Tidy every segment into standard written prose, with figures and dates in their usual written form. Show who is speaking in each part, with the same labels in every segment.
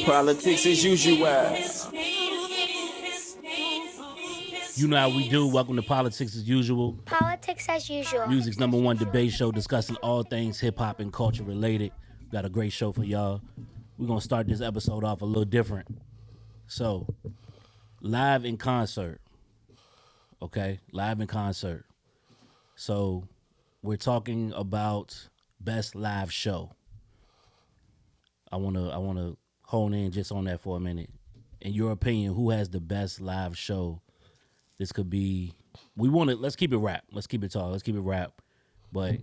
Speaker 1: Politickz as usual.
Speaker 2: You know how we do. Welcome to Politickz as usual.
Speaker 3: Politickz as usual.
Speaker 2: Music's #1 debate show discussing all things hip hop and culture related. Got a great show for y'all. We're gonna start this episode off a little different. So, live in concert. Okay, live in concert. So, we're talking about best live show. I wanna hone in just on that for a minute. In your opinion, who has the best live show? This could be. Let's keep it rap. Let's keep it tall. Let's keep it rap. But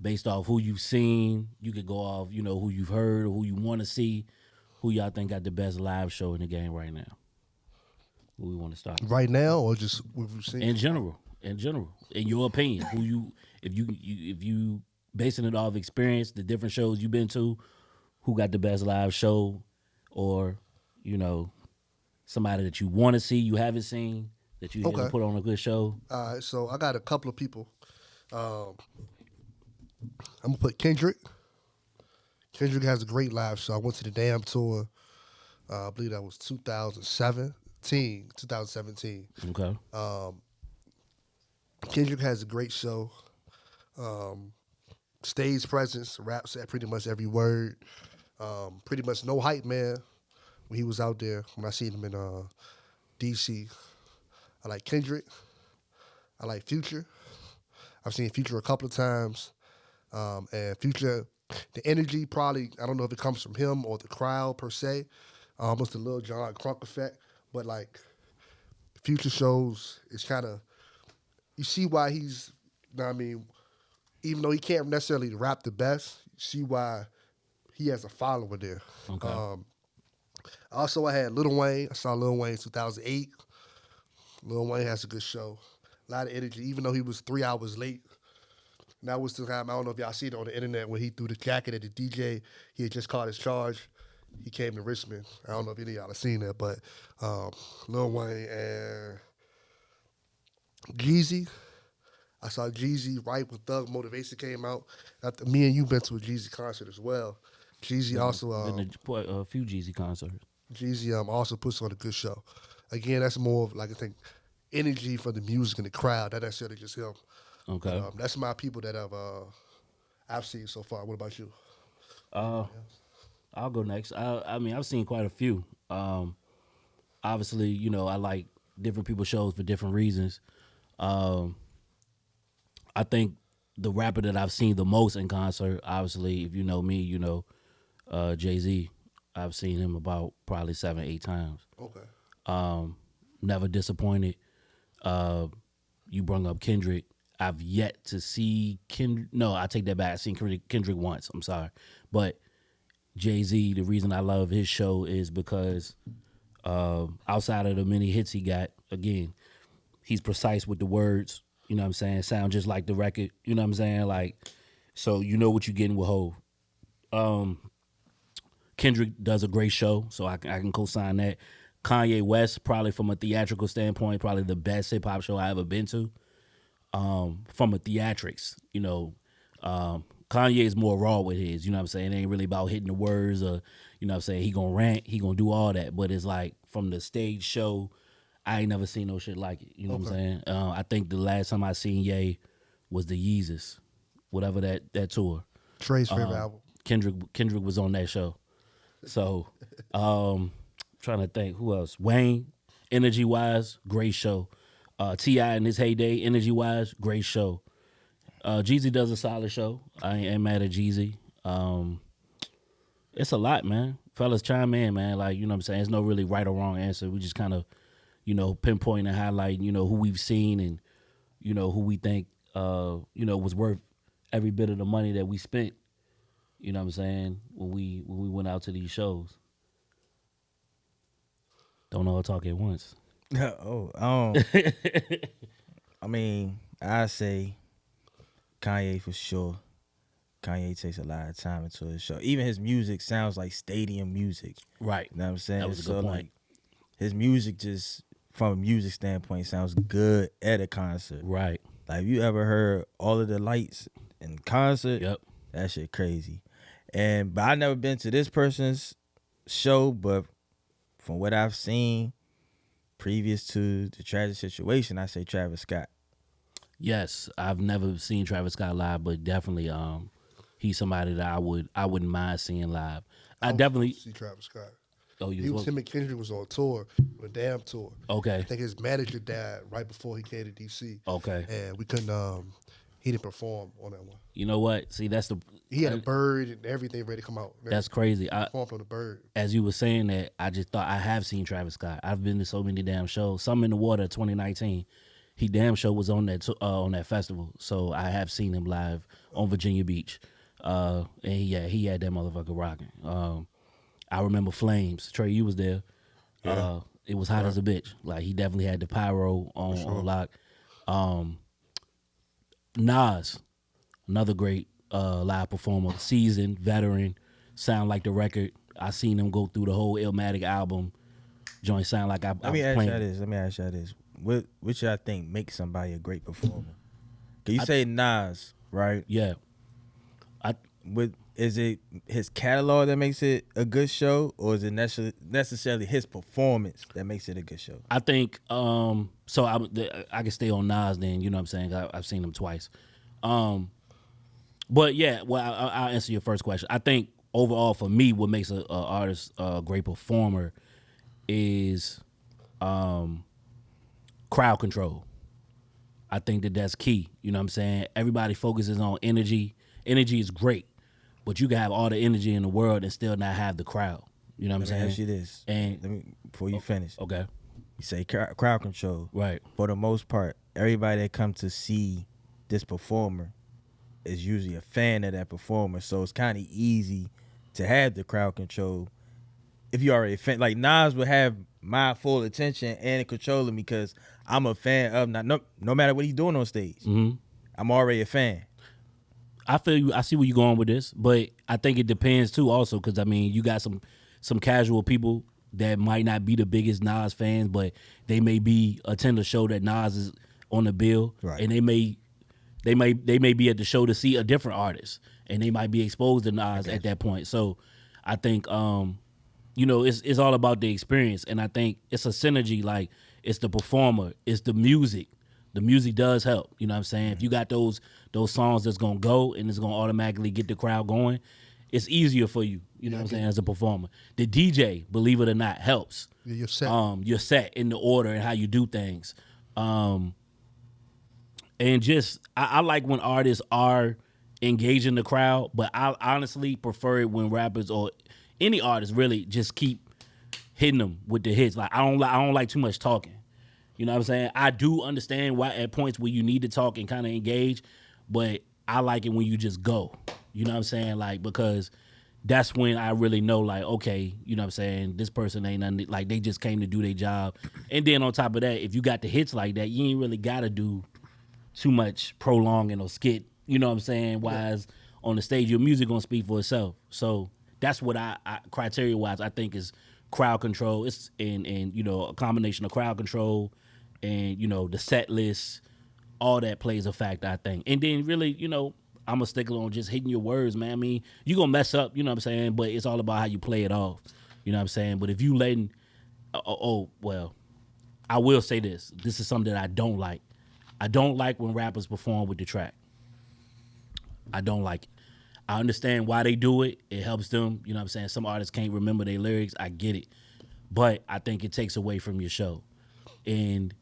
Speaker 2: based off who you've seen, you could go off, who you've heard or who you want to see. Who y'all think got the best live show in the game right now? Who we want to start?
Speaker 4: Right now, or just what we've seen?
Speaker 2: In general. In your opinion, if you basing it off experience, the different shows you've been to, who got the best live show, or somebody that you want to see, you haven't seen, that you gonna put on a good show?
Speaker 4: All right, so I got a couple of people. I'm gonna put Kendrick. Kendrick has a great live show. I went to the Damn tour. I believe that was 2017.
Speaker 2: Okay.
Speaker 4: Kendrick has a great show. Stage presence, raps at pretty much every word. Pretty much no hype, man. When he was out there, when I seen him in DC, I like Kendrick. I like Future. I've seen Future a couple of times, and Future, the energy probably, I don't know if it comes from him or the crowd per se, almost the Lil Jon Crunk effect, but like Future shows, it's kind of, you see why he's, even though he can't necessarily rap the best, you see why he has a follower there.
Speaker 2: Okay.
Speaker 4: Also, I had Lil Wayne. I saw Lil Wayne in 2008. Lil Wayne has a good show. A lot of energy, even though he was 3 hours late. And that was the time, I don't know if y'all see it on the internet, when he threw the jacket at the DJ. He had just caught his charge. He came to Richmond. I don't know if any of y'all have seen that, but Lil Wayne and J.Z. I saw J.Z. right when Thug Motivation came out. Me and you been to a J.Z. concert as well. J.Z. also...
Speaker 2: been to a few Jeezy concerts.
Speaker 4: J.Z. Also puts on a good show. Again, that's more of, like, I think, energy for the music and the crowd. Not necessarily just him.
Speaker 2: Okay.
Speaker 4: That's my people that I've seen so far. What about you?
Speaker 2: I'll go next. I've seen quite a few. Obviously, I like different people's shows for different reasons. I think the rapper that I've seen the most in concert, obviously, if you know me, Jay-Z. I've seen him about probably 7-8 times.
Speaker 4: Okay.
Speaker 2: Never disappointed. You brought up Kendrick. I've yet to see Kendrick. No, I take that back. I've seen Kendrick once. I'm sorry. But Jay-Z, the reason I love his show is because outside of the many hits he got, again, he's precise with the words. You know what I'm saying? Sound just like the record. You know what I'm saying? Like, so you know what you're getting with Hov. Kendrick does a great show, so I can co-sign that. Kanye West, probably from a theatrical standpoint, probably the best hip-hop show I ever been to. From a theatrics, Kanye is more raw with his, you know what I'm saying? It ain't really about hitting the words or, you know what I'm saying? He gonna rant, he gonna do all that. But it's like, from the stage show, I ain't never seen no shit like it. You know what I'm saying? I think the last time I seen Ye was the Yeezus, whatever that tour.
Speaker 4: Trey's favorite album.
Speaker 2: Kendrick was on that show. So, trying to think who else. Wayne, energy wise, great show. T.I. in his heyday, energy wise, great show. Jeezy does a solid show. I ain't mad at Jeezy. It's a lot, man. Fellas, chime in, man. Like, you know what I'm saying? There's no really right or wrong answer. We just kind of, pinpoint and highlight, who we've seen and, who we think, was worth every bit of the money that we spent. You know what I'm saying? When we went out to these shows. Don't all talk at once.
Speaker 5: I say Kanye for sure. Kanye takes a lot of time into his show. Even his music sounds like stadium music.
Speaker 2: Right.
Speaker 5: You know what I'm saying?
Speaker 2: That was a good point.
Speaker 5: Like, his music just, from a music standpoint, sounds good at a concert.
Speaker 2: Right.
Speaker 5: Like, you ever heard All of the Lights in concert?
Speaker 2: Yep.
Speaker 5: That shit crazy. But I never been to this person's show, but from what I've seen previous to the tragic situation, I say Travis Scott.
Speaker 2: Yes, I've never seen Travis Scott live, but definitely he's somebody that I wouldn't mind seeing live. I
Speaker 4: would
Speaker 2: definitely
Speaker 4: see Travis Scott.
Speaker 2: oh you
Speaker 4: He was
Speaker 2: was
Speaker 4: him and Kendrick was on tour, on a damn tour.
Speaker 2: okay.
Speaker 4: I think his manager died right before he came to DC.
Speaker 2: Okay.
Speaker 4: And we couldn't he didn't perform on that one.
Speaker 2: You know what? See, that's the
Speaker 4: He had a bird and everything ready to come out.
Speaker 2: that's crazy. I
Speaker 4: Performed on the bird.
Speaker 2: as you were saying that, I just thought I have seen Travis Scott. I've been to so many damn shows. Some in the Water 2019. He damn show was on that festival. So I have seen him live on Virginia Beach. And he had that motherfucker rocking. I remember Flames. Trey, you was there.
Speaker 5: Yeah.
Speaker 2: It was hot as a bitch. Like he definitely had the pyro on lock. Nas, another great live performer, seasoned veteran, sound like the record. I seen him go through the whole Illmatic album. Joint sound like I
Speaker 5: Let me
Speaker 2: was playing.
Speaker 5: ask y'all this. What y'all think makes somebody a great performer? Can you say Nas, right?
Speaker 2: Yeah,
Speaker 5: Is it his catalog that makes it a good show, or is it necessarily his performance that makes it a good show?
Speaker 2: I think so. I can stay on Nas then. You know what I'm saying? I've seen him twice. But yeah, well, I'll answer your first question. I think overall for me, what makes a artist a great performer is crowd control. I think that's key. You know what I'm saying? Everybody focuses on energy. Energy is great, but you can have all the energy in the world and still not have the crowd. You know what I'm saying?
Speaker 5: Let me ask you this.
Speaker 2: And
Speaker 5: before you finish,
Speaker 2: okay,
Speaker 5: you say crowd control.
Speaker 2: right.
Speaker 5: For the most part, everybody that comes to see this performer is usually a fan of that performer, so it's kind of easy to have the crowd control. If you already a fan, like Nas would have my full attention and control of me because I'm a fan of no matter what he's doing on stage.
Speaker 2: Mm-hmm.
Speaker 5: I'm already a fan.
Speaker 2: I feel you. I see where you're going with this, but I think it depends too. Also, because I mean, you got some casual people that might not be the biggest Nas fans, but they may attend a show that Nas is on the bill,
Speaker 5: Right.
Speaker 2: and they may be at the show to see a different artist, and they might be exposed to Nas at that point. So, I think it's all about the experience, and I think it's a synergy. Like it's the performer, it's the music. The music does help. You know what I'm saying? If you got those songs that's gonna go and it's gonna automatically get the crowd going, it's easier for you. You know what I'm saying, as a performer. The DJ, believe it or not, helps.
Speaker 4: Yeah, you're set.
Speaker 2: You're set in the order and how you do things. And just I like when artists are engaging the crowd, but I honestly prefer it when rappers or any artist really just keep hitting them with the hits. Like I don't like too much talking. You know what I'm saying? I do understand why at points where you need to talk and kind of engage, but I like it when you just go. You know what I'm saying? Like, because that's when I really know, like, okay, you know what I'm saying? This person ain't nothing, like, they just came to do their job. And then on top of that, if you got the hits like that, you ain't really got to do too much prolonging or skit, you know what I'm saying? Wise on the stage, your music gonna speak for itself. So that's what I criteria-wise, I think is crowd control. It's and a combination of crowd control and the set list, all that plays a factor, I think. And then really, I'm a stickler on just hitting your words, man. I mean, you gonna mess up, you know what I'm saying, but it's all about how you play it off. You know what I'm saying? But if you letting well, I will say this. This is something that I don't like. I don't like when rappers perform with the track. I don't like it. I understand why they do it. It helps them. You know what I'm saying? Some artists can't remember their lyrics. I get it. But I think it takes away from your show. And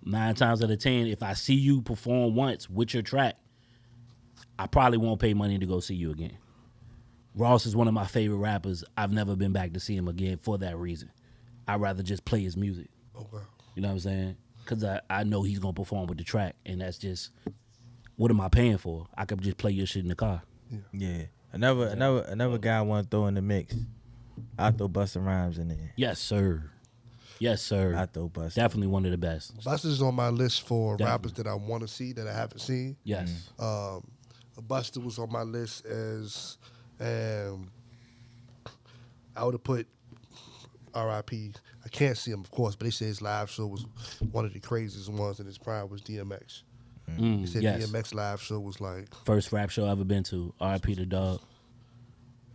Speaker 2: 9 times out of 10, if I see you perform once with your track, I probably won't pay money to go see you again. Ross is one of my favorite rappers. I've never been back to see him again for that reason. I'd rather just play his music.
Speaker 4: Okay.
Speaker 2: You know what I'm saying? Because I know he's going to perform with the track. And that's just, what am I paying for? I could just play your shit in the car.
Speaker 5: Yeah. Another guy I want to throw in the mix. I throw Busta Rhymes in there.
Speaker 2: Yes, sir. Yes, sir.
Speaker 5: I throw Busta.
Speaker 2: Definitely one of the best.
Speaker 4: Busta's on my list for
Speaker 2: Definitely.
Speaker 4: rappers that I want to see that I haven't seen.
Speaker 2: Yes.
Speaker 4: Busta was on my list as I would have put R.I.P. I can't see him, of course, but they say his live show was one of the craziest ones in his prime was DMX. They said
Speaker 2: yes.
Speaker 4: DMX live show was like
Speaker 2: First rap show I ever been to. R.I.P. the dog.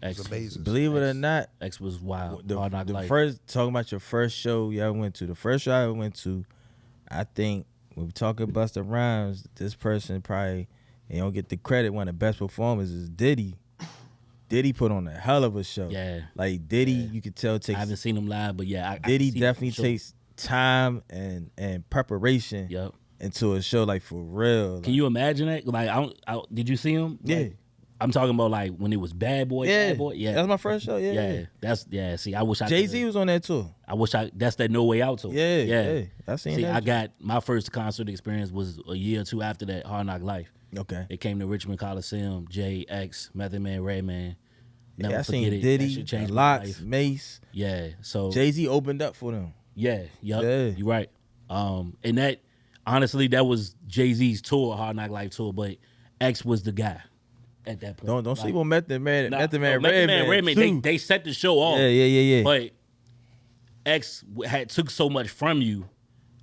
Speaker 2: X
Speaker 4: was amazing.
Speaker 5: Believe it or not,
Speaker 2: X was wild.
Speaker 5: the
Speaker 2: Hard Knock Life.
Speaker 5: first talking about your first show y'all went to. The first show I went to, I think when we talking Busta Rhymes, this person probably don't get the credit. One of the best performers is Diddy. Diddy put on a hell of a show.
Speaker 2: Yeah.
Speaker 5: Like Diddy, you could tell
Speaker 2: I
Speaker 5: takes.
Speaker 2: haven't seen him live, but yeah,
Speaker 5: Diddy
Speaker 2: I see
Speaker 5: definitely
Speaker 2: him for sure.
Speaker 5: takes time and preparation
Speaker 2: Yep.
Speaker 5: into a show, like for real.
Speaker 2: Can you imagine that? Like, did you see him?
Speaker 5: Yeah.
Speaker 2: Like, I'm talking about like when it was Bad Boy.
Speaker 5: Yeah,
Speaker 2: Bad Boy. Yeah.
Speaker 5: that was my first show. Yeah.
Speaker 2: See, I wish I.
Speaker 5: Jay-Z was on that tour.
Speaker 2: That's that No Way Out tour.
Speaker 5: Yeah. I seen
Speaker 2: See,
Speaker 5: that.
Speaker 2: I got my first concert experience was a year or two after that. Hard Knock Life.
Speaker 5: Okay.
Speaker 2: It came to Richmond Coliseum. Jay, X, Method Man, Redman. Never
Speaker 5: I
Speaker 2: forget
Speaker 5: seen
Speaker 2: it. That
Speaker 5: Diddy,
Speaker 2: shit changed my
Speaker 5: Locks,
Speaker 2: life.
Speaker 5: Mace.
Speaker 2: Yeah. So
Speaker 5: Jay-Z opened up for them.
Speaker 2: yeah. Yup.
Speaker 5: Yeah.
Speaker 2: You're right. And that honestly, that was Jay-Z's tour, Hard Knock Life tour, but X was the guy at that point.
Speaker 5: Don't sleep on Method Man. Method Man,
Speaker 2: Redman.
Speaker 5: too.
Speaker 2: They set the show off.
Speaker 5: Yeah.
Speaker 2: But X took so much from you,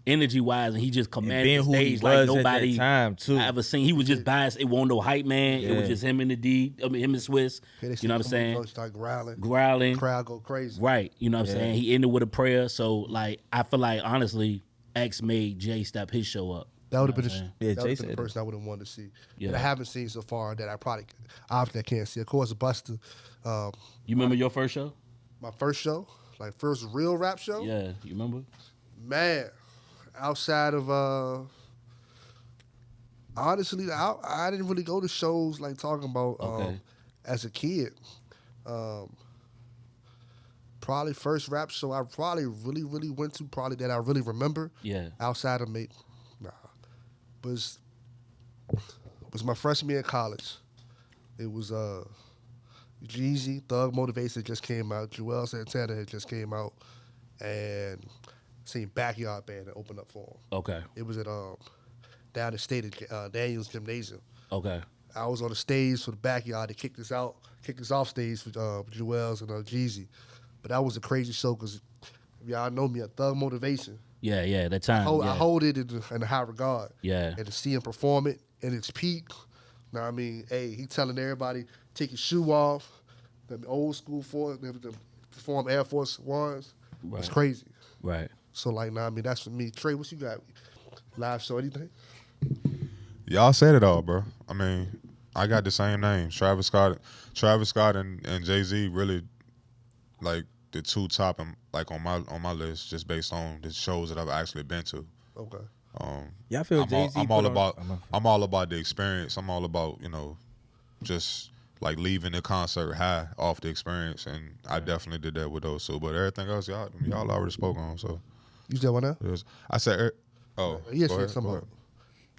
Speaker 2: energy wise, and he just commanded
Speaker 5: being
Speaker 2: the
Speaker 5: who he
Speaker 2: stage like
Speaker 5: was at that
Speaker 2: nobody
Speaker 5: time, too.
Speaker 2: I ever seen. He was just biased. It wasn't no hype man. It was
Speaker 5: Yeah.
Speaker 2: just him and him and Swiss.
Speaker 4: Yeah, they
Speaker 2: You know what I'm saying?
Speaker 4: Start growling.
Speaker 2: Growling.
Speaker 4: Crowd go crazy.
Speaker 2: Right. You know what I'm saying? He ended with a prayer. So like I feel like honestly, X made Jay step his show up.
Speaker 4: That would have been,
Speaker 5: Yeah,
Speaker 4: that
Speaker 5: Jay
Speaker 4: would've been
Speaker 5: said
Speaker 4: the
Speaker 5: it.
Speaker 4: person I would have wanted to see.
Speaker 2: Yeah.
Speaker 4: That I haven't seen so far that I probably obviously I can't see. Of course, Busta.
Speaker 2: You remember your first show?
Speaker 4: My first show, like first real rap show.
Speaker 2: Yeah. You remember?
Speaker 4: Man, outside of honestly, I didn't really go to shows like talking about
Speaker 2: Okay.
Speaker 4: as a kid. Probably first rap show I probably really went to, probably that I really remember.
Speaker 2: Yeah.
Speaker 4: Outside of me, was my freshman year in college. It was Jeezy, Thug Motivation just came out. Joel Santana had just came out, and seen Backyard Band that opened up for him.
Speaker 2: Okay.
Speaker 4: It was at down the state at Daniel's Gymnasium.
Speaker 2: Okay.
Speaker 4: I was on the stage for the Backyard. They kicked us off stage for Joel's and Jeezy. But that was a crazy show because y'all know me, a Thug Motivation.
Speaker 2: Yeah. That time.
Speaker 4: I hold it in high regard.
Speaker 2: Yeah.
Speaker 4: And to see him perform it in its peak, know what I mean? Hey, he telling everybody, take your shoe off. The old school the perform Air Force Ones.
Speaker 2: Right.
Speaker 4: It's crazy.
Speaker 2: Right.
Speaker 4: So like, I mean, that's for me. Trey, what you got? Live show, anything?
Speaker 1: Y'all said it all, bro. I mean, I got the same names. Travis Scott and Jay-Z really like the two top like on my list just based on the shows that I've actually been to.
Speaker 4: Okay.
Speaker 5: Yeah, I feel Jay-Z.
Speaker 1: I'm all about the experience. I'm all about, just like leaving the concert high off the experience, and I definitely did that with those two. But everything else, y'all already spoke on. So
Speaker 4: You said what now?
Speaker 1: I said,
Speaker 4: Yes,
Speaker 1: go ahead,
Speaker 4: something
Speaker 1: go
Speaker 4: about
Speaker 1: ahead.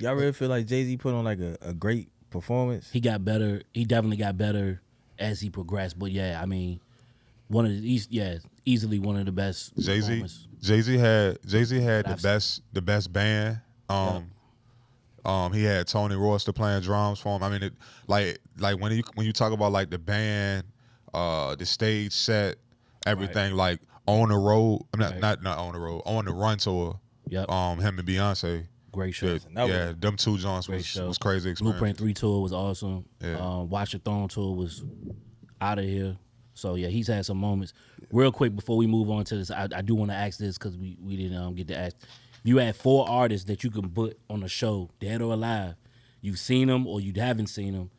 Speaker 5: Y'all really feel like Jay-Z put on like a great performance?
Speaker 2: He got better. He definitely got better as he progressed. But yeah, I mean, easily one of the best. performers.
Speaker 1: Jay-Z had the best band. He had Tony Royster playing drums for him. I mean, like when you talk about like the band, the stage set, everything, like on the road. Not on the road, on the run tour.
Speaker 2: Yep.
Speaker 1: Him and Beyonce.
Speaker 2: Great show.
Speaker 1: Yeah, them two joints
Speaker 2: Great show.
Speaker 1: was crazy experience.
Speaker 2: Blueprint 3 tour was awesome.
Speaker 1: Yeah.
Speaker 2: Watch the Throne tour was out of here. So yeah, he's had some moments. Real quick before we move on to this, I do want to ask this because we didn't get to ask. You had 4 artists that you can put on a show, dead or alive. You've seen them or you haven't seen them.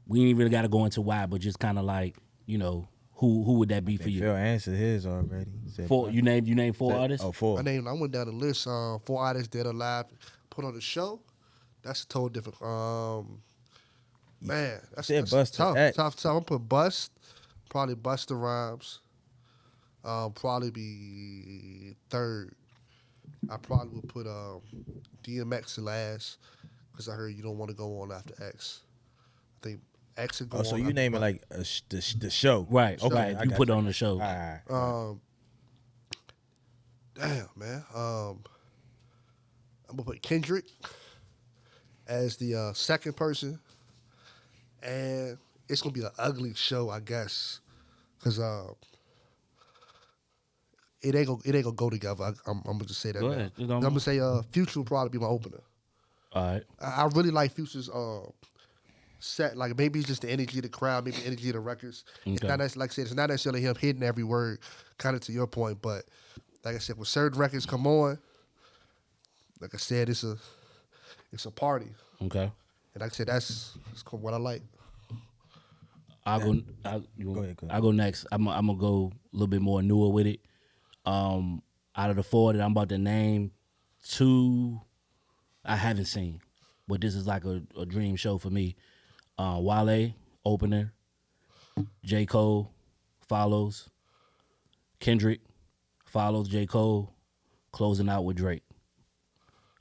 Speaker 2: We ain't even got to go into why, but just kind of like, who would that be for you?
Speaker 5: Phil answered his already. He said
Speaker 2: 4. You named 4 artists.
Speaker 5: Oh, 4.
Speaker 4: I went down the list. 4 artists dead or alive put on the show. That's a total different. Man, that's
Speaker 5: Busta
Speaker 4: tough.
Speaker 5: X.
Speaker 4: Tough. I'm gonna put Bust. Probably Busta Rhymes. Probably be third. I probably would put DMX last because I heard you don't want to go on after X. I think X would go on.
Speaker 5: So you
Speaker 4: after
Speaker 5: name it
Speaker 4: Busta.
Speaker 5: like the show.
Speaker 2: Right.
Speaker 5: Okay.
Speaker 2: Right.
Speaker 5: I
Speaker 2: You
Speaker 5: got
Speaker 2: put it on the show.
Speaker 5: All right.
Speaker 4: Damn, man. I'm gonna put Kendrick as the second person, and it's gonna be an ugly show, I guess, because it ain't gonna go together. I'm gonna just say that.
Speaker 2: Go
Speaker 4: now.
Speaker 2: ahead.
Speaker 4: I'm gonna say Future will probably be my opener.
Speaker 2: All right.
Speaker 4: I really like Future's set. Like maybe it's just the energy of the crowd, maybe the energy of the records. It's
Speaker 2: Okay.
Speaker 4: not like I said, it's not necessarily him hitting every word. Kind of to your point, but like I said, when certain records come on, like I said, it's a party.
Speaker 2: Okay.
Speaker 4: And like I said, that's what I like.
Speaker 2: I'll go.
Speaker 5: Go ahead.
Speaker 2: I go next. I'm gonna go a little bit more newer with it. Out of the 4 that I'm about to name, 2 I haven't seen, but this is like a dream show for me. Wale opener, J. Cole follows, Kendrick follows J. Cole, closing out with Drake.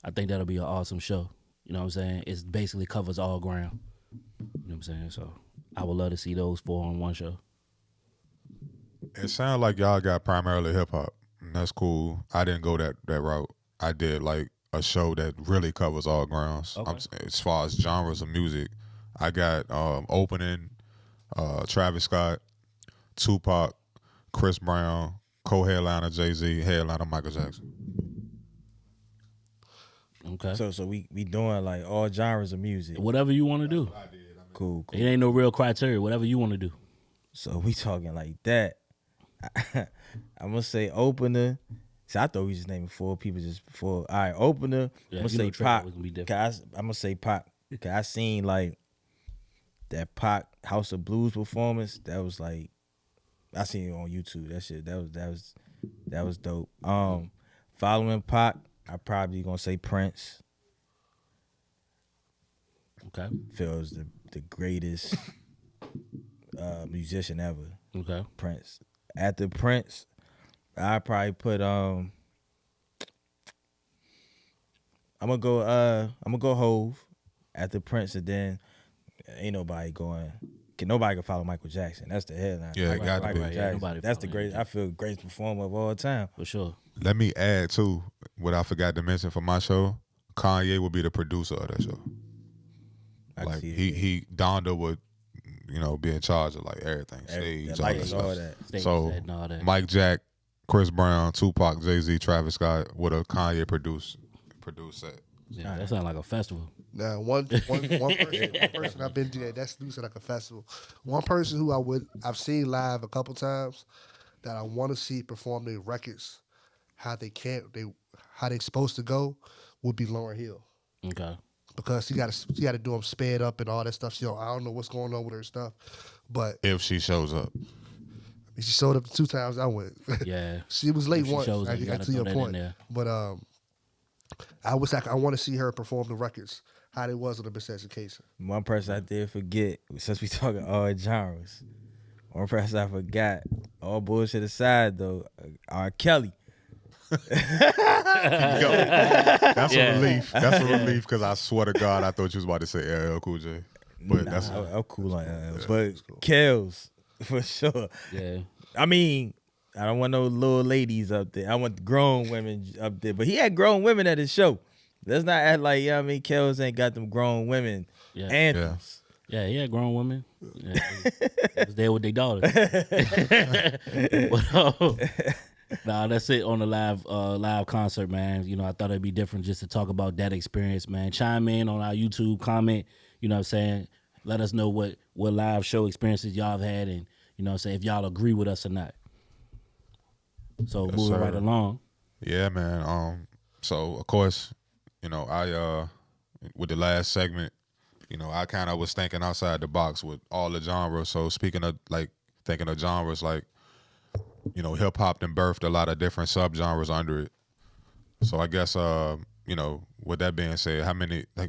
Speaker 2: I think that'll be an awesome show. You know what I'm saying? It basically covers all ground. You know what I'm saying? So I would love to see those 4 on one show.
Speaker 1: It sounds like y'all got primarily hip hop. That's cool. I didn't go that route. I did like a show that really covers all grounds.
Speaker 2: Okay.
Speaker 1: As far as genres of music, I got opening Travis Scott, Tupac, Chris Brown, co-headliner Jay-Z, headliner Michael Jackson.
Speaker 2: Okay.
Speaker 5: So we doing like all genres of music.
Speaker 2: Whatever you want to do.
Speaker 5: Cool.
Speaker 2: It ain't no real criteria. Whatever you want to do.
Speaker 5: So we talking like that. I'm gonna say opener. See, I thought we just naming 4 people just before. All right, opener.
Speaker 2: Yeah,
Speaker 5: I'm gonna
Speaker 2: you know
Speaker 5: say
Speaker 2: Trey
Speaker 5: Pac.
Speaker 2: always gonna be different.
Speaker 5: I'm gonna say Pac. Cause I seen like that Pac House of Blues performance. That was like, I seen it on YouTube. That shit. That was dope. Following Pac, I probably gonna say Prince.
Speaker 2: Okay.
Speaker 5: Feels the greatest musician ever.
Speaker 2: Okay.
Speaker 5: Prince. After Prince, I probably put I'm gonna go Hove after Prince, and then ain't nobody going. Nobody can follow Michael Jackson. That's the headline.
Speaker 1: Yeah, it got to be.
Speaker 5: Michael
Speaker 2: Yeah,
Speaker 5: Jackson.
Speaker 2: nobody
Speaker 5: That's the
Speaker 2: follow
Speaker 5: greatest. I feel greatest performer of all time.
Speaker 2: For sure.
Speaker 1: Let me add too, what I forgot to mention for my show, Kanye would be the producer of that show.
Speaker 5: I can
Speaker 1: Like
Speaker 5: see it.
Speaker 1: he Donda would, be in charge of like everything, stage,
Speaker 5: the
Speaker 1: all that
Speaker 5: lights,
Speaker 1: stuff.
Speaker 5: all that.
Speaker 2: Stage
Speaker 1: So
Speaker 2: set and all that.
Speaker 1: Mike Jack, Chris Brown, Tupac, Jay-Z, Travis Scott with a Kanye produce set.
Speaker 2: Yeah, that sounds like a festival.
Speaker 4: Now, one person I've been to that's losing like a festival. One person who I've seen live a couple times that I want to see perform their records how they supposed to go would be Lauryn Hill,
Speaker 2: Okay.
Speaker 4: because she got to do them sped up and all that stuff. I don't know what's going on with her stuff, but
Speaker 1: If she shows up.
Speaker 4: she showed up 2 times I went.
Speaker 2: Yeah.
Speaker 4: She was late
Speaker 2: If she
Speaker 4: once.
Speaker 2: shows
Speaker 4: I
Speaker 2: up, you
Speaker 4: got
Speaker 2: gotta
Speaker 4: to your
Speaker 2: throw that in
Speaker 4: point,
Speaker 2: there.
Speaker 4: but I want to see her perform the records how they was on the Miss Education.
Speaker 5: One person I did forget, since we talking all genres. One person I forgot, all bullshit aside though, R. Kelly.
Speaker 1: That's a relief. That's a relief because I swear to God, I thought you was about to say LL Cool J. But that's
Speaker 5: I'm cool on that. But Kels, for sure.
Speaker 2: Yeah.
Speaker 5: I mean, I don't want no little ladies up there. I want the grown women up there. But he had grown women at his show. Let's not act like, Kels ain't got them grown women
Speaker 2: Yeah.
Speaker 5: anthems.
Speaker 2: Yeah, he had grown women. Yeah, they was there with their daughters. But, nah, that's it on the live concert, man. I thought it'd be different just to talk about that experience, man. Chime in on our YouTube, comment, you know what I'm saying? Let us know what live show experiences y'all have had, and, you know what I'm saying, if y'all agree with us or not. So
Speaker 1: Yes,
Speaker 2: moving
Speaker 1: sir.
Speaker 2: right along.
Speaker 1: Yeah, man. So of course, I with the last segment, I kind of was thinking outside the box with all the genres. So speaking of like thinking of genres, like hip hop then birthed a lot of different subgenres under it. So I guess with that being said,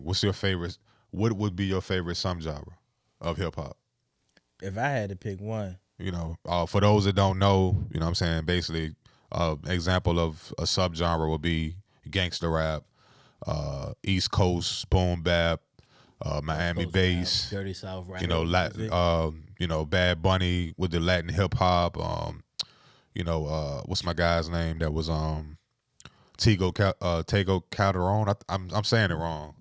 Speaker 1: what's your favorite? What would be your favorite subgenre of hip hop?
Speaker 5: If I had to pick one,
Speaker 1: For those that don't know, what I'm saying, basically, example of a subgenre would be gangster rap, East Coast boom bap, Miami
Speaker 2: Coast
Speaker 1: bass,
Speaker 2: rap, Dirty South rap.
Speaker 1: Bad Bunny with the Latin hip hop. What's my guy's name that was Tego Calderon? I'm saying it wrong.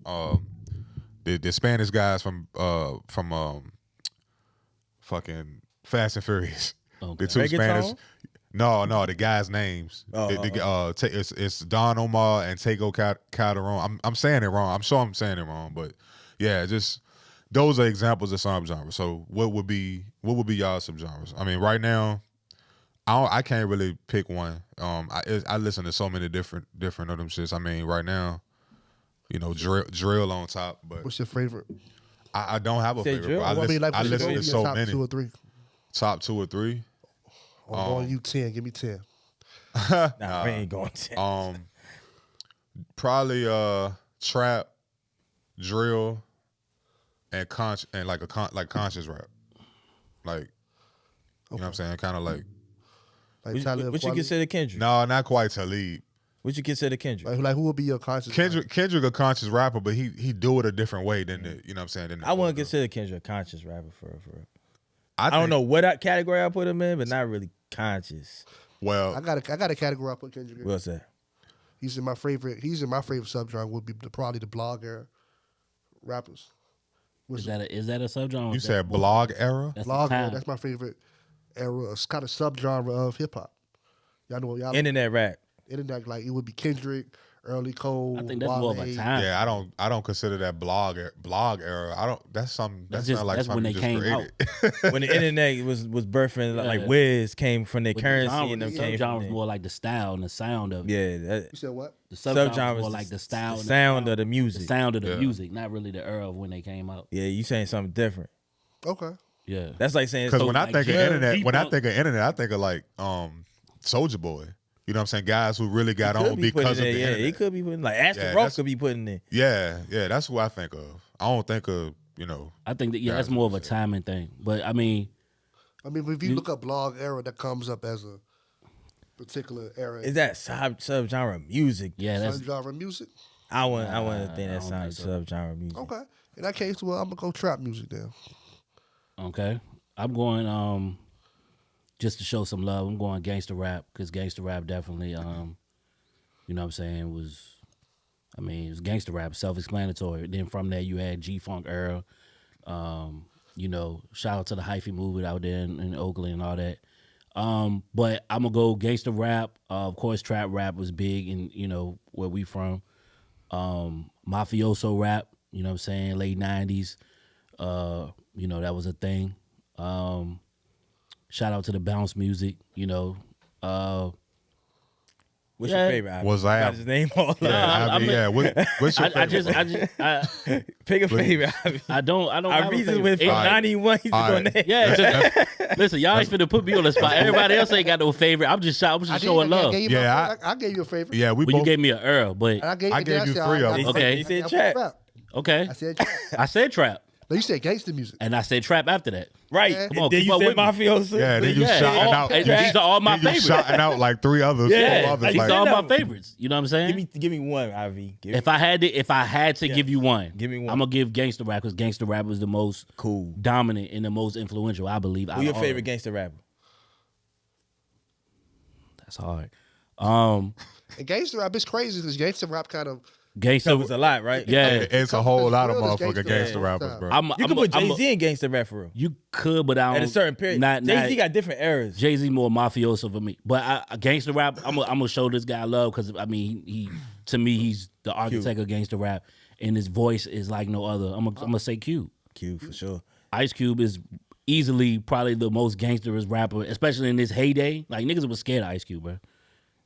Speaker 1: The Spanish guys from fucking Fast and Furious.
Speaker 2: Okay.
Speaker 1: The two
Speaker 5: Reggaeton?
Speaker 1: Spanish. No, the guys' names. It's Don Omar and Tego Calderon. I'm saying it wrong. I'm sure I'm saying it wrong, but yeah, just those are examples of subgenres. So what would be y'all subgenres? I mean, right now, I can't really pick one. I listen to so many different of them shits. I mean, right now, you know, drill on top. But
Speaker 4: What's your favorite?
Speaker 1: I don't have a favorite.
Speaker 5: drill?
Speaker 1: Bro. I listen to so
Speaker 4: top
Speaker 1: many.
Speaker 4: 2 or 3.
Speaker 1: Top 2 or 3.
Speaker 4: I'm going you 10. Give me 10.
Speaker 5: Nah, we ain't going 10.
Speaker 1: Probably trap, drill, and conscious rap. Like, you know what I'm saying? Kind of like.
Speaker 5: What you consider Kendrick?
Speaker 1: No, not quite Talib.
Speaker 5: What you consider Kendrick?
Speaker 4: Like who would be your conscious?
Speaker 1: Kendrick a conscious rapper, but he do it a different way than the, you know what I'm saying?
Speaker 5: I wouldn't consider Kendrick a conscious rapper for real. I
Speaker 1: don't
Speaker 5: know what category I put him in, but not really conscious.
Speaker 1: Well,
Speaker 4: I got a category I put Kendrick in.
Speaker 5: What's that?
Speaker 4: He's in my favorite subgenre. Would be probably the blog era rappers.
Speaker 2: Is that a subgenre?
Speaker 1: you said blog era?
Speaker 2: That's
Speaker 4: Blog
Speaker 2: the
Speaker 4: era.
Speaker 2: time.
Speaker 4: That's my favorite era. It's kind of subgenre of hip hop. Y'all know
Speaker 5: Internet rap.
Speaker 4: internet, like it would be Kendrick, Early Cole.
Speaker 2: I think that's more of a
Speaker 4: Wale.
Speaker 2: time.
Speaker 1: Yeah, I don't consider that blog era. I don't. That's something. That's
Speaker 2: just-
Speaker 1: not like
Speaker 2: that's when
Speaker 1: something
Speaker 2: they
Speaker 1: you just
Speaker 2: came
Speaker 1: created.
Speaker 5: When the internet was birthing, like
Speaker 2: Yeah.
Speaker 5: Wiz came from their
Speaker 2: But
Speaker 5: currency
Speaker 2: the
Speaker 5: and them
Speaker 2: genre,
Speaker 5: came
Speaker 2: genre
Speaker 5: from
Speaker 2: was
Speaker 5: there.
Speaker 2: more like the style and the sound of it.
Speaker 5: Yeah,
Speaker 4: You said what?
Speaker 2: The subgenre was
Speaker 5: subgenre
Speaker 2: more like the style,
Speaker 5: the
Speaker 2: and
Speaker 5: sound of the
Speaker 2: the
Speaker 5: music.
Speaker 2: sound of the
Speaker 1: Yeah.
Speaker 2: music, not really the era of when they came out.
Speaker 5: Yeah, you saying something different.
Speaker 4: Okay.
Speaker 2: Yeah,
Speaker 5: That's like saying
Speaker 1: Because when I
Speaker 2: like
Speaker 1: think of
Speaker 2: G-
Speaker 1: internet,
Speaker 2: G-Funk-
Speaker 1: I think of like Soulja Boy. You know what I'm saying? Guys who really got
Speaker 5: Could
Speaker 1: on
Speaker 5: be putting
Speaker 1: because of
Speaker 5: in
Speaker 1: the
Speaker 5: there, yeah,
Speaker 1: internet.
Speaker 5: he could be putting like Aston
Speaker 1: Yeah,
Speaker 5: Roth
Speaker 1: that's-
Speaker 5: could be putting in.
Speaker 1: Yeah, that's who I think of. I don't think of, you know.
Speaker 2: I think that
Speaker 1: Yeah,
Speaker 2: that's more of a timing thing. But I mean,
Speaker 4: If you look up blog era, that comes up as a particular era.
Speaker 5: Is that subgenre music?
Speaker 2: yeah, that's
Speaker 4: subgenre music?
Speaker 5: I wouldn't think
Speaker 2: I
Speaker 5: that
Speaker 2: don't
Speaker 5: sounds
Speaker 2: think so.
Speaker 5: subgenre music.
Speaker 4: Okay. In that case, well, I'm gonna go trap music then.
Speaker 2: okay. I'm going just to show some love. I'm going gangster rap because gangster rap definitely you know what I'm saying it was gangster rap, self-explanatory. Then from there you had G-Funk era. You know, shout out to the hyphy movement out there in Oakland and all that. But I'm gonna go gangster rap. Of course, trap rap was big in, you know, where we from. Mafioso rap, you know what I'm saying, late 90s. You know, that was a thing. Shout out to the bounce music, you know.
Speaker 5: What's
Speaker 2: Yeah.
Speaker 5: your favorite album?
Speaker 1: Was
Speaker 5: You got
Speaker 1: that-
Speaker 5: his name all
Speaker 1: Yeah,
Speaker 5: out.
Speaker 1: I mean, yeah. What's your favorite?
Speaker 5: Pick a favorite album.
Speaker 2: I don't
Speaker 5: I
Speaker 2: have a
Speaker 5: read
Speaker 2: favorite.
Speaker 5: with
Speaker 2: It-
Speaker 5: from
Speaker 1: All right.
Speaker 5: 91. He's
Speaker 1: All
Speaker 5: doing
Speaker 1: right.
Speaker 5: that.
Speaker 2: Yeah, just, listen, y'all ain't finna put me on the spot. Everybody else ain't got no favorite. I'm just showing love.
Speaker 4: Gave you
Speaker 1: Yeah,
Speaker 4: I gave you a favorite.
Speaker 1: Yeah, we
Speaker 2: Well, you
Speaker 1: both.
Speaker 2: gave me an Earl, but
Speaker 4: And I gave
Speaker 1: you
Speaker 4: that,
Speaker 1: 3 of
Speaker 4: I-
Speaker 1: them.
Speaker 2: Okay.
Speaker 5: He said
Speaker 4: I
Speaker 5: trap.
Speaker 2: okay.
Speaker 4: I said trap.
Speaker 2: I said trap,
Speaker 4: No, you said gangster music.
Speaker 2: and I said trap after that.
Speaker 5: Right.
Speaker 4: Yeah.
Speaker 5: And
Speaker 2: Come on,
Speaker 5: then
Speaker 2: keep
Speaker 5: you
Speaker 2: up
Speaker 5: said
Speaker 2: with me.
Speaker 5: Mafioso.
Speaker 1: Yeah, then you
Speaker 2: Yeah,
Speaker 1: shouting
Speaker 2: all-
Speaker 1: out.
Speaker 2: and these are all my
Speaker 1: then you
Speaker 2: favorites.
Speaker 1: shouting out like 3 others.
Speaker 2: Yeah,
Speaker 1: 4 others.
Speaker 2: these
Speaker 1: Like,
Speaker 2: are all my
Speaker 5: Like-
Speaker 2: favorites. You know what I'm saying?
Speaker 5: Give me one, Ivy.
Speaker 2: If I had to give you one,
Speaker 5: Give me one.
Speaker 2: I'm gonna give gangster rap because gangster rap was the most
Speaker 5: Cool.
Speaker 2: dominant and the most influential, I believe.
Speaker 5: Who your favorite gangster rapper?
Speaker 2: That's hard.
Speaker 4: And gangster rap is crazy because gangster rap kind of
Speaker 2: Gangster,
Speaker 5: Covers a lot, right?
Speaker 2: yeah.
Speaker 1: it's a whole lot of
Speaker 4: Real is
Speaker 1: motherfucking
Speaker 4: gangster
Speaker 1: gangster
Speaker 4: rap.
Speaker 1: rappers, bro.
Speaker 5: You can put Jay-Z in gangster rap for real.
Speaker 2: You could, but I don't.
Speaker 5: At a certain period.
Speaker 2: Not
Speaker 5: Jay-Z got different eras.
Speaker 2: Jay Z more mafioso for me, but gangster rap. I'm gonna show this guy love because I mean he to me he's the architect of gangster rap, and his voice is like no other. I'm gonna say Cube.
Speaker 5: Q for sure.
Speaker 2: Ice Cube is easily probably the most gangsterous rapper, especially in this heyday. Like niggas was scared of Ice Cube, bro.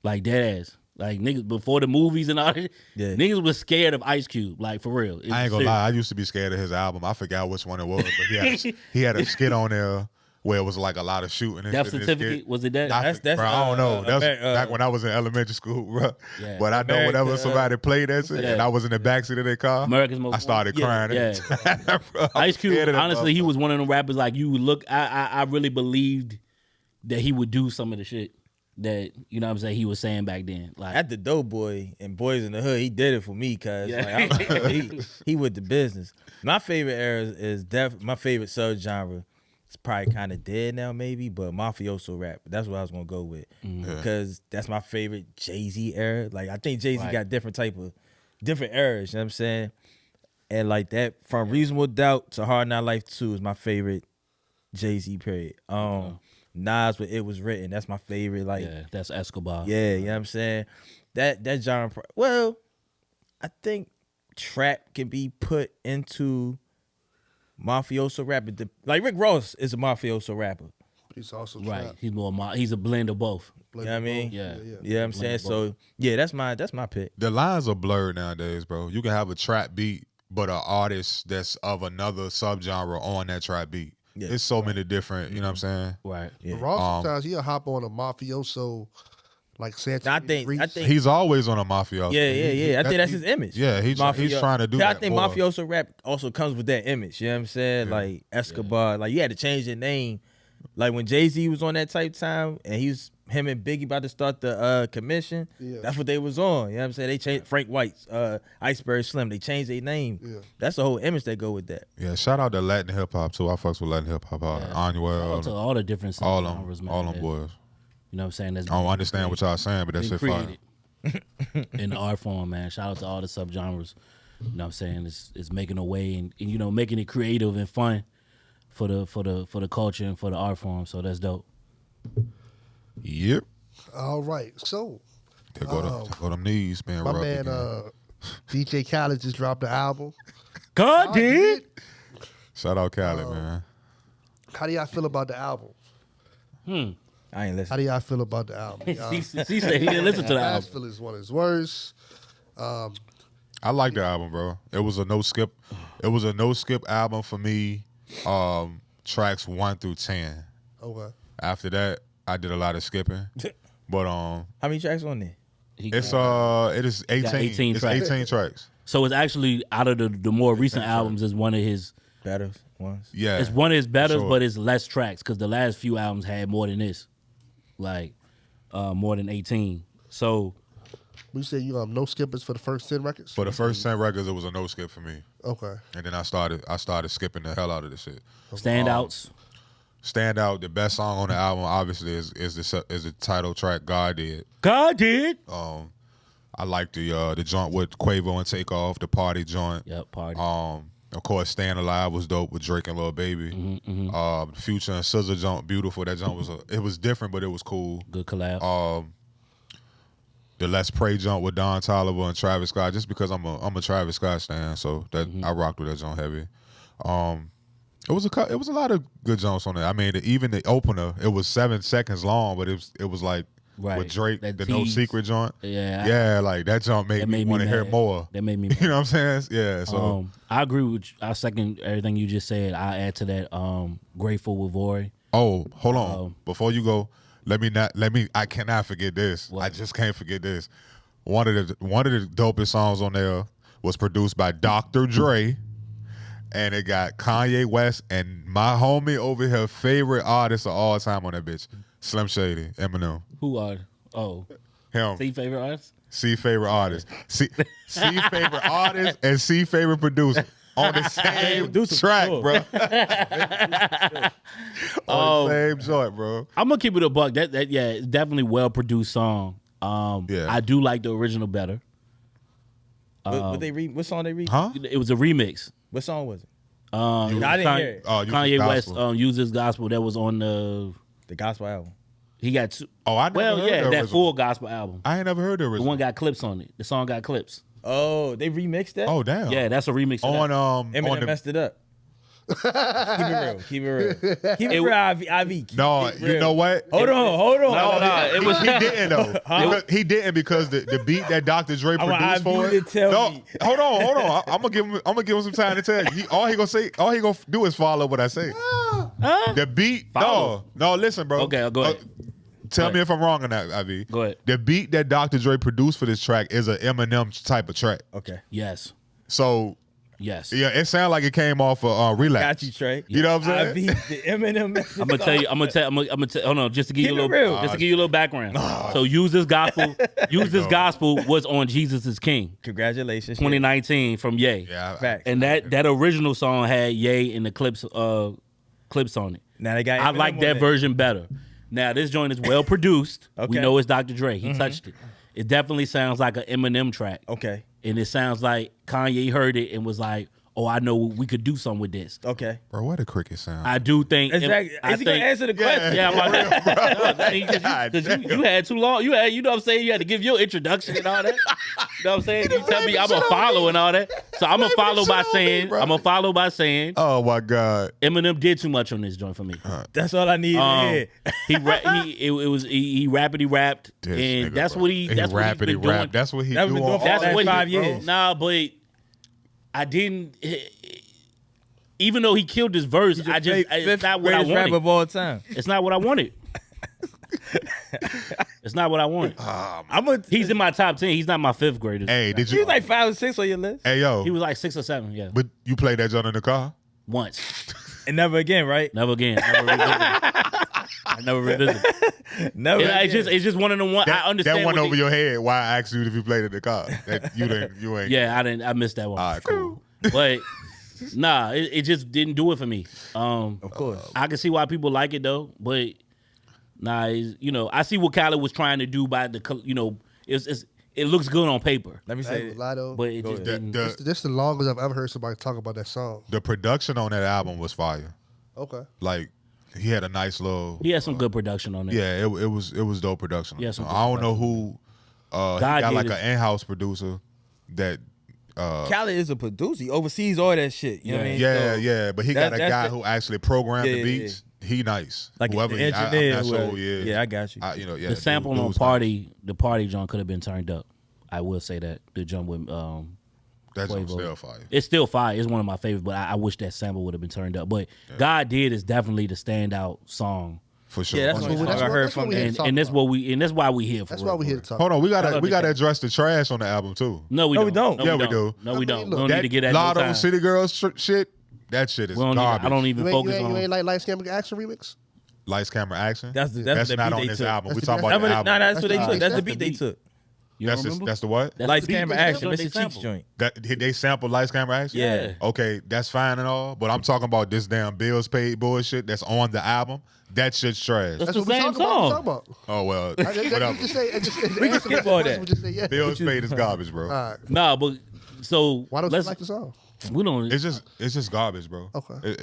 Speaker 2: Like dead ass. Like niggas before the movies and all that.
Speaker 5: Yeah.
Speaker 2: Niggas was scared of Ice Cube. Like for real.
Speaker 1: I ain't gonna lie. I used to be scared of his album. I forgot which one it was, but he had a skit on there where it was like a lot of shooting. And
Speaker 2: Death
Speaker 1: shit in his
Speaker 2: certificate
Speaker 1: skit.
Speaker 2: was it that?
Speaker 5: That's,
Speaker 1: Bro, I don't know. That was
Speaker 5: Amer-
Speaker 1: back when I was in elementary school, bro.
Speaker 2: Yeah.
Speaker 1: But I know whenever
Speaker 5: America,
Speaker 1: somebody played that shit,
Speaker 2: Yeah.
Speaker 1: and I was in the backseat of their car,
Speaker 2: America's Most
Speaker 1: I started
Speaker 2: Wanted.
Speaker 1: crying.
Speaker 2: Yeah.
Speaker 1: Bro, I'm
Speaker 2: Ice
Speaker 1: scared
Speaker 2: Cube,
Speaker 1: of that
Speaker 2: honestly, he
Speaker 1: motherfucker.
Speaker 2: was one of them rappers like you would look. I really believed that he would do some of the shit that you know what I'm saying he was saying back then. Like
Speaker 5: at the Doughboy and Boys in the Hood, he did it for me, cause
Speaker 2: Yeah.
Speaker 5: like, he with the business. My favorite era is my favorite subgenre. It's probably kind of dead now, maybe, but mafioso rap. That's what I was gonna go with, because that's my favorite Jay-Z era. Like I think Jay-Z
Speaker 2: Right.
Speaker 5: got different eras. You know what I'm saying? And like that, from Reasonable Doubt to Hard Knock Life 2 is my favorite Jay-Z period. Nas with It Was Written, that's my favorite. Like
Speaker 2: yeah, that's Escobar.
Speaker 5: yeah, you know what I'm saying? That genre, well, I think trap can be put into mafioso rapper. Like Rick Ross is a mafioso rapper.
Speaker 4: But he's also
Speaker 2: Right.
Speaker 4: trap.
Speaker 2: He's more. He's a blend of both.
Speaker 5: You know what I mean?
Speaker 2: Yeah.
Speaker 5: You know what I'm saying?
Speaker 2: Blend of
Speaker 5: So yeah, that's my pick.
Speaker 1: The lines are blurred nowadays, bro. You can have a trap beat, but an artist that's of another subgenre on that trap beat.
Speaker 5: Yeah.
Speaker 1: It's so many different, you know what I'm saying?
Speaker 2: Right.
Speaker 5: Yeah.
Speaker 4: But Ross sometimes he'll hop on a mafioso like Santa.
Speaker 5: I think
Speaker 1: He's always on a mafia.
Speaker 5: Yeah. I think that's his image.
Speaker 1: Yeah, he's trying to do that.
Speaker 5: I think
Speaker 1: more.
Speaker 5: mafioso rap also comes with that image. You know what I'm saying? Like Escobar. Like you had to change your name. Like when Jay-Z was on that type time and him and Biggie about to start the commission, that's what they was on. You know what I'm saying? They changed Frank White's, Iceberg Slim. They changed their name.
Speaker 4: Yeah.
Speaker 5: That's the whole image that go with that.
Speaker 1: Yeah, shout out to Latin hip hop too. I fucks with Latin hip hop. Emanuel,
Speaker 2: To all the different
Speaker 1: all
Speaker 2: genres,
Speaker 1: them,
Speaker 2: man.
Speaker 1: all them boys.
Speaker 2: You know what I'm saying? That's
Speaker 1: I don't understand what y'all saying, but that shit fire.
Speaker 2: in the art form, man. Shout out to all the subgenres. You know what I'm saying? It's making a way and you know making it creative and fun for the culture and for the art form. So that's dope.
Speaker 1: Yep.
Speaker 4: All right, so
Speaker 1: There go them knees being
Speaker 4: my
Speaker 1: rubbed
Speaker 4: man
Speaker 1: again.
Speaker 4: DJ Khaled just dropped the album.
Speaker 2: God did.
Speaker 1: Shout out Khaled, man.
Speaker 4: How do y'all feel about the album?
Speaker 5: I ain't
Speaker 4: How
Speaker 5: listening.
Speaker 4: do y'all feel about the album?
Speaker 2: He said he didn't listen to the album.
Speaker 4: Nashville is one of his worst.
Speaker 1: I like the album, bro. It was a no skip. It was a no skip album for me. Tracks 1 through 10.
Speaker 4: Okay.
Speaker 1: After that, I did a lot of skipping. But
Speaker 5: How many tracks on there?
Speaker 2: He
Speaker 1: it
Speaker 2: got-
Speaker 1: is 18.
Speaker 2: 18
Speaker 1: it's
Speaker 2: tracks.
Speaker 1: 18 tracks.
Speaker 2: so it's actually out of the more recent albums is one of his.
Speaker 5: Better ones.
Speaker 1: Yeah,
Speaker 2: It's one of his better,
Speaker 1: sure.
Speaker 2: but it's less tracks because the last few albums had more than this, like more than 18. So
Speaker 4: We say you no skippers for the first 10 records?
Speaker 1: For the first 10 records, it was a no skip for me.
Speaker 4: Okay.
Speaker 1: And then I started skipping the hell out of the shit.
Speaker 2: standouts.
Speaker 1: Stand out, the best song on the album obviously is the title track God Did.
Speaker 2: God did.
Speaker 1: I like the joint with Quavo and Takeoff, the party joint.
Speaker 2: Yep, party.
Speaker 1: Of course, Staying Alive was dope with Drake and Lil Baby. Future and SZA joint, Beautiful. That joint was different, but it was cool.
Speaker 2: Good collab.
Speaker 1: The Let's Pray joint with Don Toliver and Travis Scott, just because I'm a Travis Scott stan, so that I rocked with that joint heavy. It was a lot of good joints on there. I mean, even the opener, it was 7 seconds long, but it was like
Speaker 2: Right.
Speaker 1: with Drake,
Speaker 2: That
Speaker 1: the No
Speaker 2: tease.
Speaker 1: Secret joint.
Speaker 2: Yeah.
Speaker 1: Like that joint made me want to hear
Speaker 2: mad.
Speaker 1: more.
Speaker 2: That made me
Speaker 1: You know what I'm saying? Yeah. So
Speaker 2: I agree with you. I second everything you just said. I add to that Grateful with Vory.
Speaker 1: hold on. Before you go, I cannot forget this.
Speaker 2: What?
Speaker 1: I just can't forget this. One of the dopest songs on there was produced by Dr. Dre. And it got Kanye West and my homie over here, favorite artist of all time on that bitch, Slim Shady, Eminem.
Speaker 2: Who are
Speaker 1: Him.
Speaker 2: C favorite artists?
Speaker 1: C favorite artist. C favorite artist and C favorite producer on the same
Speaker 5: Producer,
Speaker 1: track,
Speaker 5: sure.
Speaker 1: bro. On the same joint, bro.
Speaker 2: I'm gonna keep it a buck. That it's definitely well produced song.
Speaker 1: Yeah.
Speaker 2: I do like the original better.
Speaker 5: What song they read?
Speaker 1: Huh?
Speaker 2: It was a remix.
Speaker 5: What song was it?
Speaker 2: I
Speaker 5: didn't hear it.
Speaker 1: Oh, Use
Speaker 2: Kanye
Speaker 1: This
Speaker 2: West
Speaker 1: Gospel.
Speaker 2: Use This Gospel. That was on the.
Speaker 5: The gospel album.
Speaker 2: He got two.
Speaker 1: Oh, I never heard the
Speaker 2: that
Speaker 1: original.
Speaker 2: full gospel album.
Speaker 1: I ain't never heard the
Speaker 2: The
Speaker 1: original.
Speaker 2: one got clips on it. The song got clips.
Speaker 5: Oh, they remixed that?
Speaker 1: Oh, damn.
Speaker 2: Yeah, that's a remix. Of
Speaker 1: On
Speaker 2: that.
Speaker 5: Eminem messed it up. Keep it real. Keep it real, IV.
Speaker 1: No, you know what?
Speaker 5: Hold on.
Speaker 2: No, it was
Speaker 1: He didn't though. Because he didn't because the beat that Dr. Dre
Speaker 5: want
Speaker 1: produced for
Speaker 5: Ivy
Speaker 1: it.
Speaker 5: to tell
Speaker 1: No,
Speaker 5: me.
Speaker 1: hold on. I'm gonna give him some time to tell you. All he gonna do is follow what I say. The beat.
Speaker 2: Follow.
Speaker 1: No. Listen, bro.
Speaker 2: Okay, go ahead.
Speaker 1: Tell me if I'm wrong on that, Ivy.
Speaker 2: Go ahead.
Speaker 1: The beat that Dr. Dre produced for this track is an Eminem type of track.
Speaker 5: Okay.
Speaker 2: Yes.
Speaker 1: So
Speaker 2: Yes.
Speaker 1: yeah, it sounded like it came off of Relapse.
Speaker 5: Got you, Trey.
Speaker 1: You know what I'm saying?
Speaker 5: IV, the Eminem messed
Speaker 2: I'm gonna tell you. I'm gonna tell. Hold on, just to give you a
Speaker 5: Keep it
Speaker 2: little,
Speaker 5: real.
Speaker 2: just to give you a little background. So Use This Gospel. Use This Gospel was on Jesus is King,
Speaker 5: Congratulations.
Speaker 2: 2019 from Ye.
Speaker 1: Yeah.
Speaker 5: Facts.
Speaker 2: And that original song had Ye and the clips on it.
Speaker 5: Now they got
Speaker 2: I
Speaker 5: Eminem
Speaker 2: like
Speaker 5: on
Speaker 2: that
Speaker 5: it.
Speaker 2: version better. Now this joint is well produced. We
Speaker 5: Okay.
Speaker 2: know it's Dr. Dre. He touched it. It definitely sounds like an Eminem track.
Speaker 5: Okay.
Speaker 2: And it sounds like Kanye heard it and was like, oh, I know we could do something with this.
Speaker 5: Okay.
Speaker 1: Bro, what a cricket sound.
Speaker 2: I do think.
Speaker 5: Exactly.
Speaker 2: I
Speaker 5: Is he gonna
Speaker 2: think.
Speaker 5: answer the question?
Speaker 2: Yeah, because you had too long. You know what I'm saying? You had to give your introduction and all that. You know what I'm saying? You tell me I'm a follow and all that. So I'm a follow by saying.
Speaker 1: Oh my God.
Speaker 2: Eminem did too much on this joint for me.
Speaker 5: That's all I need to hear.
Speaker 2: He rapped,
Speaker 1: This
Speaker 2: and
Speaker 1: nigga,
Speaker 2: that's
Speaker 1: bro.
Speaker 2: what he's been doing.
Speaker 1: That's what he
Speaker 5: That's
Speaker 1: do
Speaker 5: been
Speaker 1: on
Speaker 5: doing for
Speaker 1: all
Speaker 5: the last 5 years.
Speaker 2: Nah, but I didn't. Even though he killed his verse, it's not what I
Speaker 5: greatest rapper
Speaker 2: wanted.
Speaker 5: of all time.
Speaker 2: It's not what I wanted. It's not what I wanted. He's in my top 10. He's not my 5th greatest.
Speaker 1: Hey, did
Speaker 5: He
Speaker 1: you?
Speaker 5: was like 5 or 6 on your list.
Speaker 1: Hey, yo.
Speaker 2: He was like 6 or 7. Yeah,
Speaker 1: But you played that joint in the car?
Speaker 2: once.
Speaker 5: And never again, right?
Speaker 2: Never again. I never revisit.
Speaker 5: Never again.
Speaker 2: It's just one of the one. I understand.
Speaker 1: That went
Speaker 2: what
Speaker 1: over your head. Why I asked you if you played in the car? That you ain't.
Speaker 2: Yeah, I missed that one.
Speaker 1: All right, cool.
Speaker 2: But nah, it just didn't do it for me.
Speaker 5: Of course.
Speaker 2: I can see why people like it though, but nah, I see what Khaled was trying to do by it looks good on paper,
Speaker 5: Let me
Speaker 4: I
Speaker 5: say
Speaker 4: ain't gonna lie though.
Speaker 2: but it just didn't.
Speaker 4: This is the longest I've ever heard somebody talk about that song.
Speaker 1: The production on that album was fire.
Speaker 4: Okay.
Speaker 1: Like he had a nice little.
Speaker 2: He had some good production on it.
Speaker 1: Yeah, it was dope production.
Speaker 2: Yeah, some good
Speaker 1: I don't know who. He
Speaker 2: God
Speaker 1: got
Speaker 2: did
Speaker 1: like
Speaker 2: it.
Speaker 1: an in-house producer that.
Speaker 5: Khaled is a producer. He oversees all that shit. You know what I mean?
Speaker 1: Yeah,
Speaker 5: So,
Speaker 1: yeah, but he got a
Speaker 5: that's
Speaker 1: guy
Speaker 5: the-
Speaker 1: who actually programmed the
Speaker 5: Yeah,
Speaker 1: beats. He nice.
Speaker 5: Like
Speaker 1: Whoever
Speaker 5: the
Speaker 1: he,
Speaker 5: engineer.
Speaker 1: I'm not sure
Speaker 5: whoever-
Speaker 1: who he is.
Speaker 5: Yeah, I got you.
Speaker 1: Yeah,
Speaker 2: The sample
Speaker 1: dude
Speaker 2: on
Speaker 1: was
Speaker 2: party, the party joint could have been turned up. I will say that the jump with
Speaker 1: Nice. That's
Speaker 2: Quavo.
Speaker 1: still fire.
Speaker 2: It's still fire. It's one of my favorites, but I wish that sample would have been turned up. But God Did is definitely the standout song,
Speaker 1: For sure.
Speaker 5: Yeah, that's
Speaker 1: For
Speaker 5: what
Speaker 1: sure.
Speaker 5: I heard from
Speaker 4: we
Speaker 5: him.
Speaker 4: here to talk
Speaker 2: and that's
Speaker 4: about.
Speaker 2: that's why we here for.
Speaker 4: That's
Speaker 2: real,
Speaker 4: why we
Speaker 2: for
Speaker 4: here
Speaker 2: real.
Speaker 4: to talk.
Speaker 1: Hold on, we
Speaker 2: Shout
Speaker 1: gotta
Speaker 2: out to Khaled.
Speaker 1: address the trash on the album too.
Speaker 2: No, we
Speaker 5: No,
Speaker 2: don't.
Speaker 5: we don't.
Speaker 1: Yeah, we do.
Speaker 2: No, we don't. We
Speaker 4: look,
Speaker 2: don't need to get that.
Speaker 1: Lotto
Speaker 2: no time.
Speaker 1: City Girls shit. That shit is
Speaker 2: We don't need,
Speaker 1: garbage.
Speaker 2: I don't even
Speaker 4: You
Speaker 2: focus
Speaker 4: ain't
Speaker 2: on.
Speaker 4: like Light Skin Action remix?
Speaker 1: Lights, camera, action.
Speaker 5: That's the
Speaker 1: That's
Speaker 5: beat
Speaker 1: not on
Speaker 5: they
Speaker 1: this
Speaker 5: took.
Speaker 1: album. We
Speaker 4: That's
Speaker 1: talking
Speaker 4: the-
Speaker 1: about the
Speaker 5: No,
Speaker 1: album.
Speaker 5: that's what they
Speaker 4: That's
Speaker 5: took.
Speaker 4: the-
Speaker 5: That's the
Speaker 4: that's
Speaker 5: beat
Speaker 4: the
Speaker 5: they
Speaker 4: beat.
Speaker 5: took.
Speaker 2: You don't remember?
Speaker 1: That's the what?
Speaker 2: That's
Speaker 5: Lights,
Speaker 2: the beat
Speaker 5: camera,
Speaker 2: they
Speaker 5: action.
Speaker 2: sampled.
Speaker 5: Missy
Speaker 2: They
Speaker 5: Cheeks
Speaker 2: sampled.
Speaker 5: joint.
Speaker 1: That they sampled lights, camera, action.
Speaker 5: Yeah.
Speaker 1: Okay, that's fine and all, but I'm talking about this damn bills paid bullshit that's on the album. That shit's trash.
Speaker 2: That's
Speaker 4: That's
Speaker 2: the
Speaker 4: what we
Speaker 2: same
Speaker 4: talking about.
Speaker 2: song.
Speaker 4: What we talking
Speaker 1: Oh well,
Speaker 4: about. You
Speaker 1: whatever.
Speaker 4: just say,
Speaker 5: We can skip all that.
Speaker 4: Just say yeah.
Speaker 1: Bills paid is garbage, bro.
Speaker 4: All right.
Speaker 2: Nah, but so
Speaker 4: Why don't you
Speaker 2: let's.
Speaker 4: like the song?
Speaker 2: We don't.
Speaker 1: It's just garbage, bro.
Speaker 4: Okay.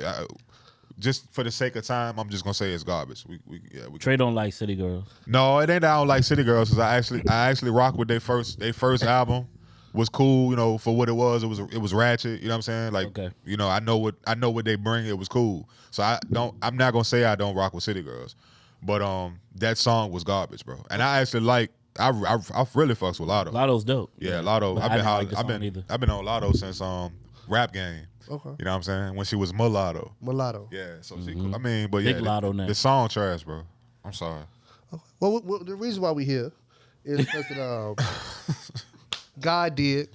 Speaker 1: Just for the sake of time, I'm just gonna say it's garbage. We
Speaker 2: Trey don't like City Girls.
Speaker 1: No, it ain't that I don't like City Girls, because I actually rock with their first album. Was cool, for what it was. It was ratchet, you know what I'm saying? Like,
Speaker 2: Okay.
Speaker 1: I know what they bring. It was cool. So I'm not gonna say I don't rock with City Girls, but that song was garbage, bro. And I actually I really fucks with Lotto.
Speaker 2: Lotto's dope.
Speaker 1: Yeah, Lotto.
Speaker 2: But I didn't like the song either.
Speaker 1: I've been on Lotto since Rap Game.
Speaker 4: Okay.
Speaker 1: You know what I'm saying? When she was Mulatto.
Speaker 4: Mulatto.
Speaker 1: Yeah, so she cool. I mean, but yeah,
Speaker 2: Big Lotto now.
Speaker 1: the song trash, bro. I'm sorry.
Speaker 4: Well, the reason why we here is because God did.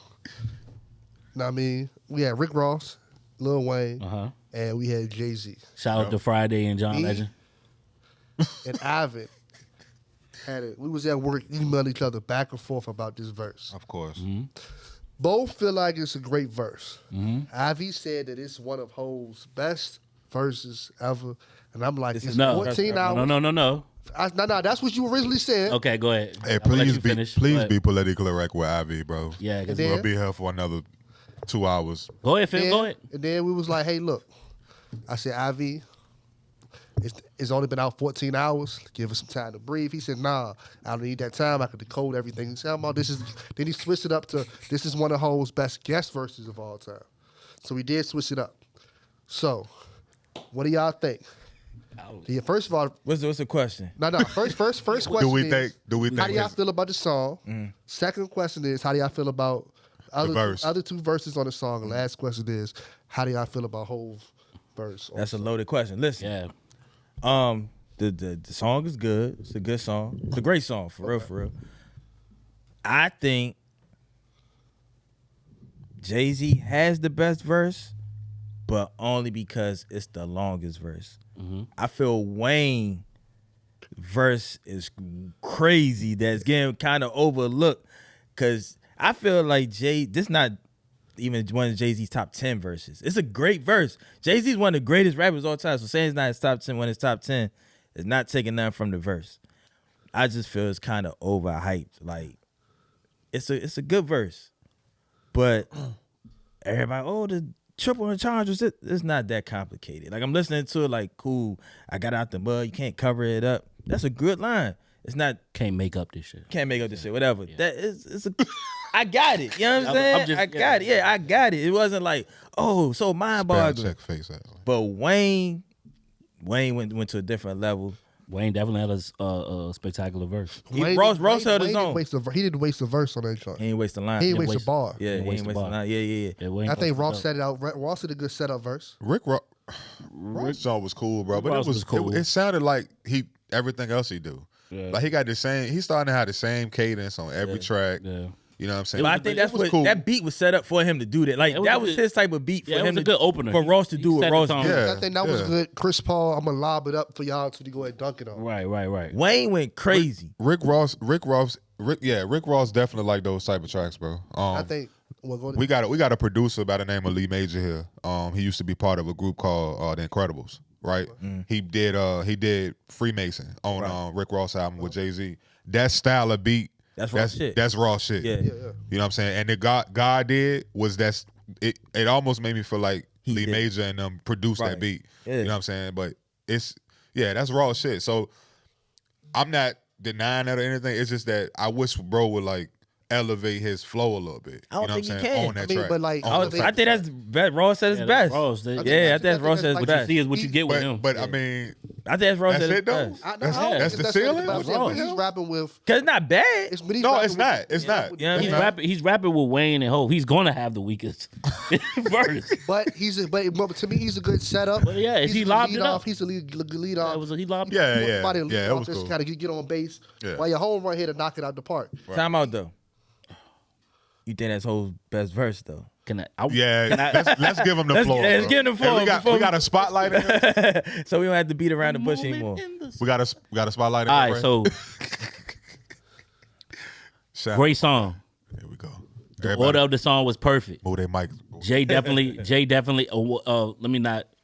Speaker 4: Know what I mean, we had Rick Ross, Lil Wayne, and we had Jay-Z.
Speaker 2: Shout out to Friday and John
Speaker 4: Me?
Speaker 2: Legend.
Speaker 4: And Ivan had it. We was at work emailing each other back and forth about this verse.
Speaker 1: Of course.
Speaker 4: Both feel like it's a great verse. Ivy said that it's one of Ho's best verses ever, and I'm like, it's
Speaker 2: No,
Speaker 4: 14 hours.
Speaker 2: no.
Speaker 4: No, that's what you originally said.
Speaker 2: Okay, go ahead.
Speaker 1: Hey,
Speaker 2: I'm gonna let
Speaker 1: please
Speaker 2: you finish,
Speaker 1: please
Speaker 2: but-
Speaker 1: be politically correct with Ivy, bro.
Speaker 2: Yeah, 'cause-
Speaker 4: And then-
Speaker 1: We'll be here for another 2 hours.
Speaker 2: Go ahead, Phil. Go ahead.
Speaker 4: And then we was like, hey, look. I said, Ivy, it's only been out 14 hours. Give us some time to breathe. He said, nah, I don't need that time. I could decode everything. He said, then he switched it up to, this is one of Ho's best guest verses of all time. So we did switch it up. So, what do y'all think? Yeah, first of all,
Speaker 5: What's the question?
Speaker 4: no. First question
Speaker 1: Do we
Speaker 4: is,
Speaker 1: think
Speaker 4: how do y'all
Speaker 1: his-
Speaker 4: feel about the song? Second question is, how do y'all feel about
Speaker 1: verse.
Speaker 4: other two verses on the song? And last question is, how do y'all feel about Ho's verse?
Speaker 5: That's a loaded question. Listen.
Speaker 2: Yeah.
Speaker 5: The song is good. It's a good song. It's a great song, for real. I think Jay-Z has the best verse, but only because it's the longest verse. I feel Wayne verse is crazy. That's getting kind of overlooked, because I feel like this not even one of Jay-Z's top 10 verses. It's a great verse. Jay-Z's one of the greatest rappers of all time, so saying it's not his top 10 when it's top 10 is not taking nothing from the verse. I just feel it's kind of overhyped. Like, it's a good verse, but everybody, triple entendres, it's not that complicated. Like I'm listening to it, like cool. I got out the mud. You can't cover it up. That's a good line. It's not
Speaker 2: Can't make up this shit.
Speaker 5: can't make up this shit. Whatever. That is it's a. I got it. You know what I'm saying? I got it. Yeah, I got it. It wasn't like so mind-boggling.
Speaker 1: Check face ass.
Speaker 5: But Wayne went to a different level.
Speaker 2: Wayne definitely had a spectacular verse.
Speaker 5: Ross held his own.
Speaker 4: He didn't waste a verse on that joint.
Speaker 5: He ain't waste the line.
Speaker 4: He ain't waste a bar.
Speaker 5: Yeah, he ain't waste the line. Yeah.
Speaker 2: Wayne
Speaker 4: I think
Speaker 2: fucked
Speaker 4: Ross
Speaker 2: up.
Speaker 4: set it out. Ross did a good setup verse.
Speaker 1: Rick's song was cool, bro. But
Speaker 2: Ross
Speaker 1: it was
Speaker 2: was cool.
Speaker 1: It sounded like everything else he do.
Speaker 2: Yeah.
Speaker 1: Like he got the same. He's starting to have the same cadence on every track.
Speaker 2: Yeah.
Speaker 1: You know what I'm saying?
Speaker 5: But I think that's
Speaker 1: was
Speaker 5: what
Speaker 1: cool.
Speaker 5: that beat was set up for him to do that. Like
Speaker 2: It was
Speaker 5: that
Speaker 2: a
Speaker 5: was
Speaker 2: good-
Speaker 5: his type of beat for
Speaker 2: Yeah, it
Speaker 5: him
Speaker 2: was a
Speaker 5: to
Speaker 2: good opener.
Speaker 5: for Ross to
Speaker 2: He
Speaker 5: do what
Speaker 2: set the
Speaker 5: Ross
Speaker 2: tone.
Speaker 5: did.
Speaker 1: Yeah.
Speaker 4: I think that was good. Chris Paul, I'm gonna lob it up for y'all to go ahead and dunk it on.
Speaker 2: Right.
Speaker 5: Wayne went crazy.
Speaker 1: Rick Ross definitely like those type of tracks, bro.
Speaker 4: I think
Speaker 1: we got a producer by the name of Lee Major here. He used to be part of a group called The Incredibles, right? He did Freemason on Rick Ross album with Jay-Z. That style of beat,
Speaker 5: That's raw shit.
Speaker 1: That's raw shit.
Speaker 5: Yeah.
Speaker 1: You know what I'm saying? And the God did was it almost made me feel like Lee
Speaker 5: did.
Speaker 1: Major and them produced that
Speaker 5: Right.
Speaker 1: beat.
Speaker 5: Yeah.
Speaker 1: You know what I'm saying? But that's raw shit. So I'm not denying that or anything. It's just that I wish bro would like elevate his flow a little bit.
Speaker 5: I don't
Speaker 1: you know
Speaker 5: think
Speaker 1: what I'm
Speaker 5: he
Speaker 1: saying?
Speaker 5: can.
Speaker 1: On that
Speaker 4: I mean,
Speaker 1: track.
Speaker 4: but, like,
Speaker 1: On
Speaker 4: I
Speaker 1: the
Speaker 4: think-
Speaker 1: track.
Speaker 5: I think that's best. Ross said his best.
Speaker 2: Ross,
Speaker 5: Yeah, I
Speaker 4: that's-
Speaker 5: think Ross said his
Speaker 4: that's
Speaker 2: What you
Speaker 5: best.
Speaker 2: see is what you get with him.
Speaker 1: But I mean,
Speaker 5: I think that's Ross
Speaker 1: that's
Speaker 5: said his
Speaker 1: it though.
Speaker 5: best.
Speaker 1: That's the ceiling.
Speaker 4: He's rapping with.
Speaker 5: Cause it's not bad.
Speaker 1: No, it's not. It's not.
Speaker 5: Yeah,
Speaker 2: He's
Speaker 5: Yeah.
Speaker 2: He's rapping with Wayne and Hov. He's gonna have the weakest verse.
Speaker 4: But but to me, he's a good setup.
Speaker 2: But yeah,
Speaker 4: he's
Speaker 2: he
Speaker 4: the
Speaker 2: lobbed
Speaker 4: lead
Speaker 2: it up.
Speaker 4: off. He's the lead off.
Speaker 2: He lobbed.
Speaker 1: Yeah.
Speaker 4: Somebody lead
Speaker 1: It
Speaker 4: off,
Speaker 1: was
Speaker 4: just
Speaker 1: cool.
Speaker 4: kind of get on base.
Speaker 1: Yeah.
Speaker 4: While your home run here to knock it out the park.
Speaker 5: Time out though. You think that's whole best verse though?
Speaker 2: Can I?
Speaker 1: Let's give him the floor.
Speaker 5: let's
Speaker 1: bro.
Speaker 5: give him the floor
Speaker 1: Hey, we got a spotlight in here.
Speaker 5: So we don't have to beat around the bush anymore.
Speaker 1: We got a spotlight in
Speaker 2: All
Speaker 1: here.
Speaker 2: right, so great song.
Speaker 1: Here we go.
Speaker 2: The order of the song was perfect.
Speaker 1: Move their mic.
Speaker 2: Jay definitely.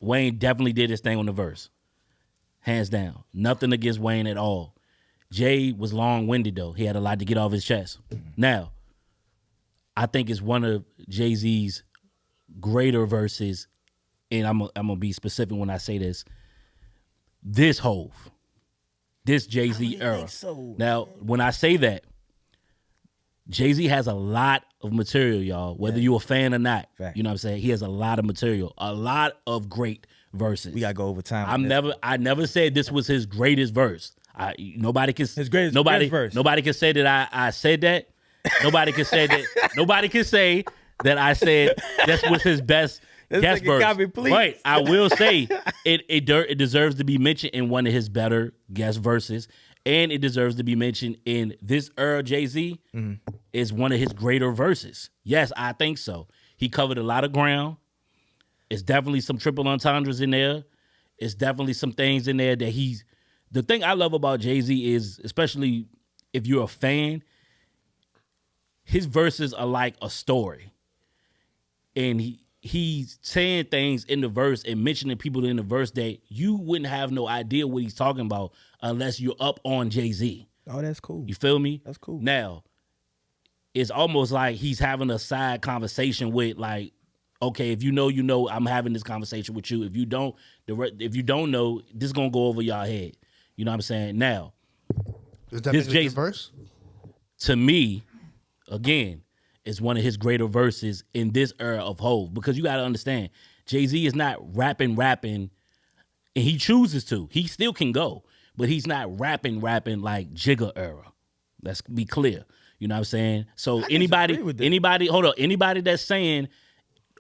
Speaker 2: Wayne definitely did his thing on the verse. Hands down. Nothing against Wayne at all. Jay was long-winded though. He had a lot to get off his chest. Now, I think it's one of Jay-Z's greater verses, and I'm gonna be specific when I say this. This Hov, this Jay-Z era.
Speaker 5: think so.
Speaker 2: Now, when I say that, Jay-Z has a lot of material, y'all, whether you're a fan or not.
Speaker 5: Fact.
Speaker 2: You know what I'm saying? He has a lot of material, a lot of great verses.
Speaker 5: We gotta go over time. on this.
Speaker 2: I never said this was his greatest verse. Nobody can
Speaker 5: His greatest verse.
Speaker 2: Nobody can say that I said that. Nobody can say that. Nobody can say that I said this was his best
Speaker 5: This
Speaker 2: guest
Speaker 5: nigga
Speaker 2: verse.
Speaker 5: got me, please.
Speaker 2: But I will say it deserves to be mentioned in one of his better guest verses, and it deserves to be mentioned in this era. Jay-Z is one of his greater verses. Yes, I think so. He covered a lot of ground. It's definitely some triple entendres in there. It's definitely some things in there that he's. The thing I love about Jay-Z is, especially if you're a fan, his verses are like a story. And he's saying things in the verse and mentioning people in the verse that you wouldn't have no idea what he's talking about unless you're up on Jay-Z.
Speaker 5: Oh, that's cool.
Speaker 2: You feel me?
Speaker 5: That's cool.
Speaker 2: Now, it's almost like he's having a side conversation with like, okay, if you know, you know, I'm having this conversation with you. If you don't, if you don't know, this is gonna go over your head. You know what I'm saying? Now,
Speaker 4: Is that
Speaker 2: This
Speaker 4: a
Speaker 2: Jay-
Speaker 4: good verse?
Speaker 2: to me, again, is one of his greater verses in this era of Hov. Because you got to understand, Jay-Z is not rapping, and he chooses to. He still can go, but he's not rapping like Jigga era. Let's be clear. You know what I'm saying? So anybody that's saying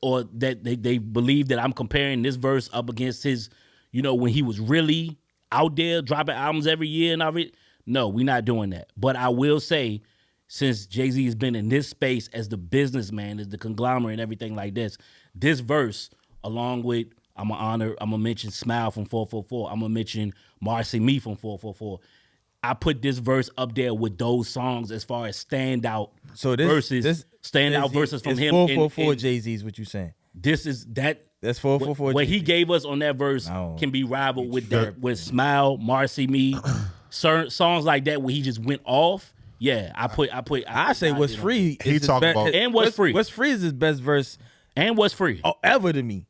Speaker 2: or that they believe that I'm comparing this verse up against his, you know, when he was really out there dropping albums every year and everything, no, we're not doing that. But I will say, since Jay-Z has been in this space as the businessman, as the conglomerate and everything like this verse, along with, I'm gonna mention Smile from 444, I'm gonna mention Marcy Me from 444. I put this verse up there with those songs as far as standout verses from him.
Speaker 5: 444 Jay-Z is what you saying?
Speaker 2: This is that.
Speaker 5: That's 444.
Speaker 2: What he gave us on that verse can be rivaled with Smile, Marcy Me, certain songs like that where he just went off. Yeah, I say
Speaker 5: What's Free.
Speaker 1: He talking about
Speaker 2: and What's Free.
Speaker 5: What's Free is his best verse
Speaker 2: And what's free?
Speaker 5: Oh, ever to me.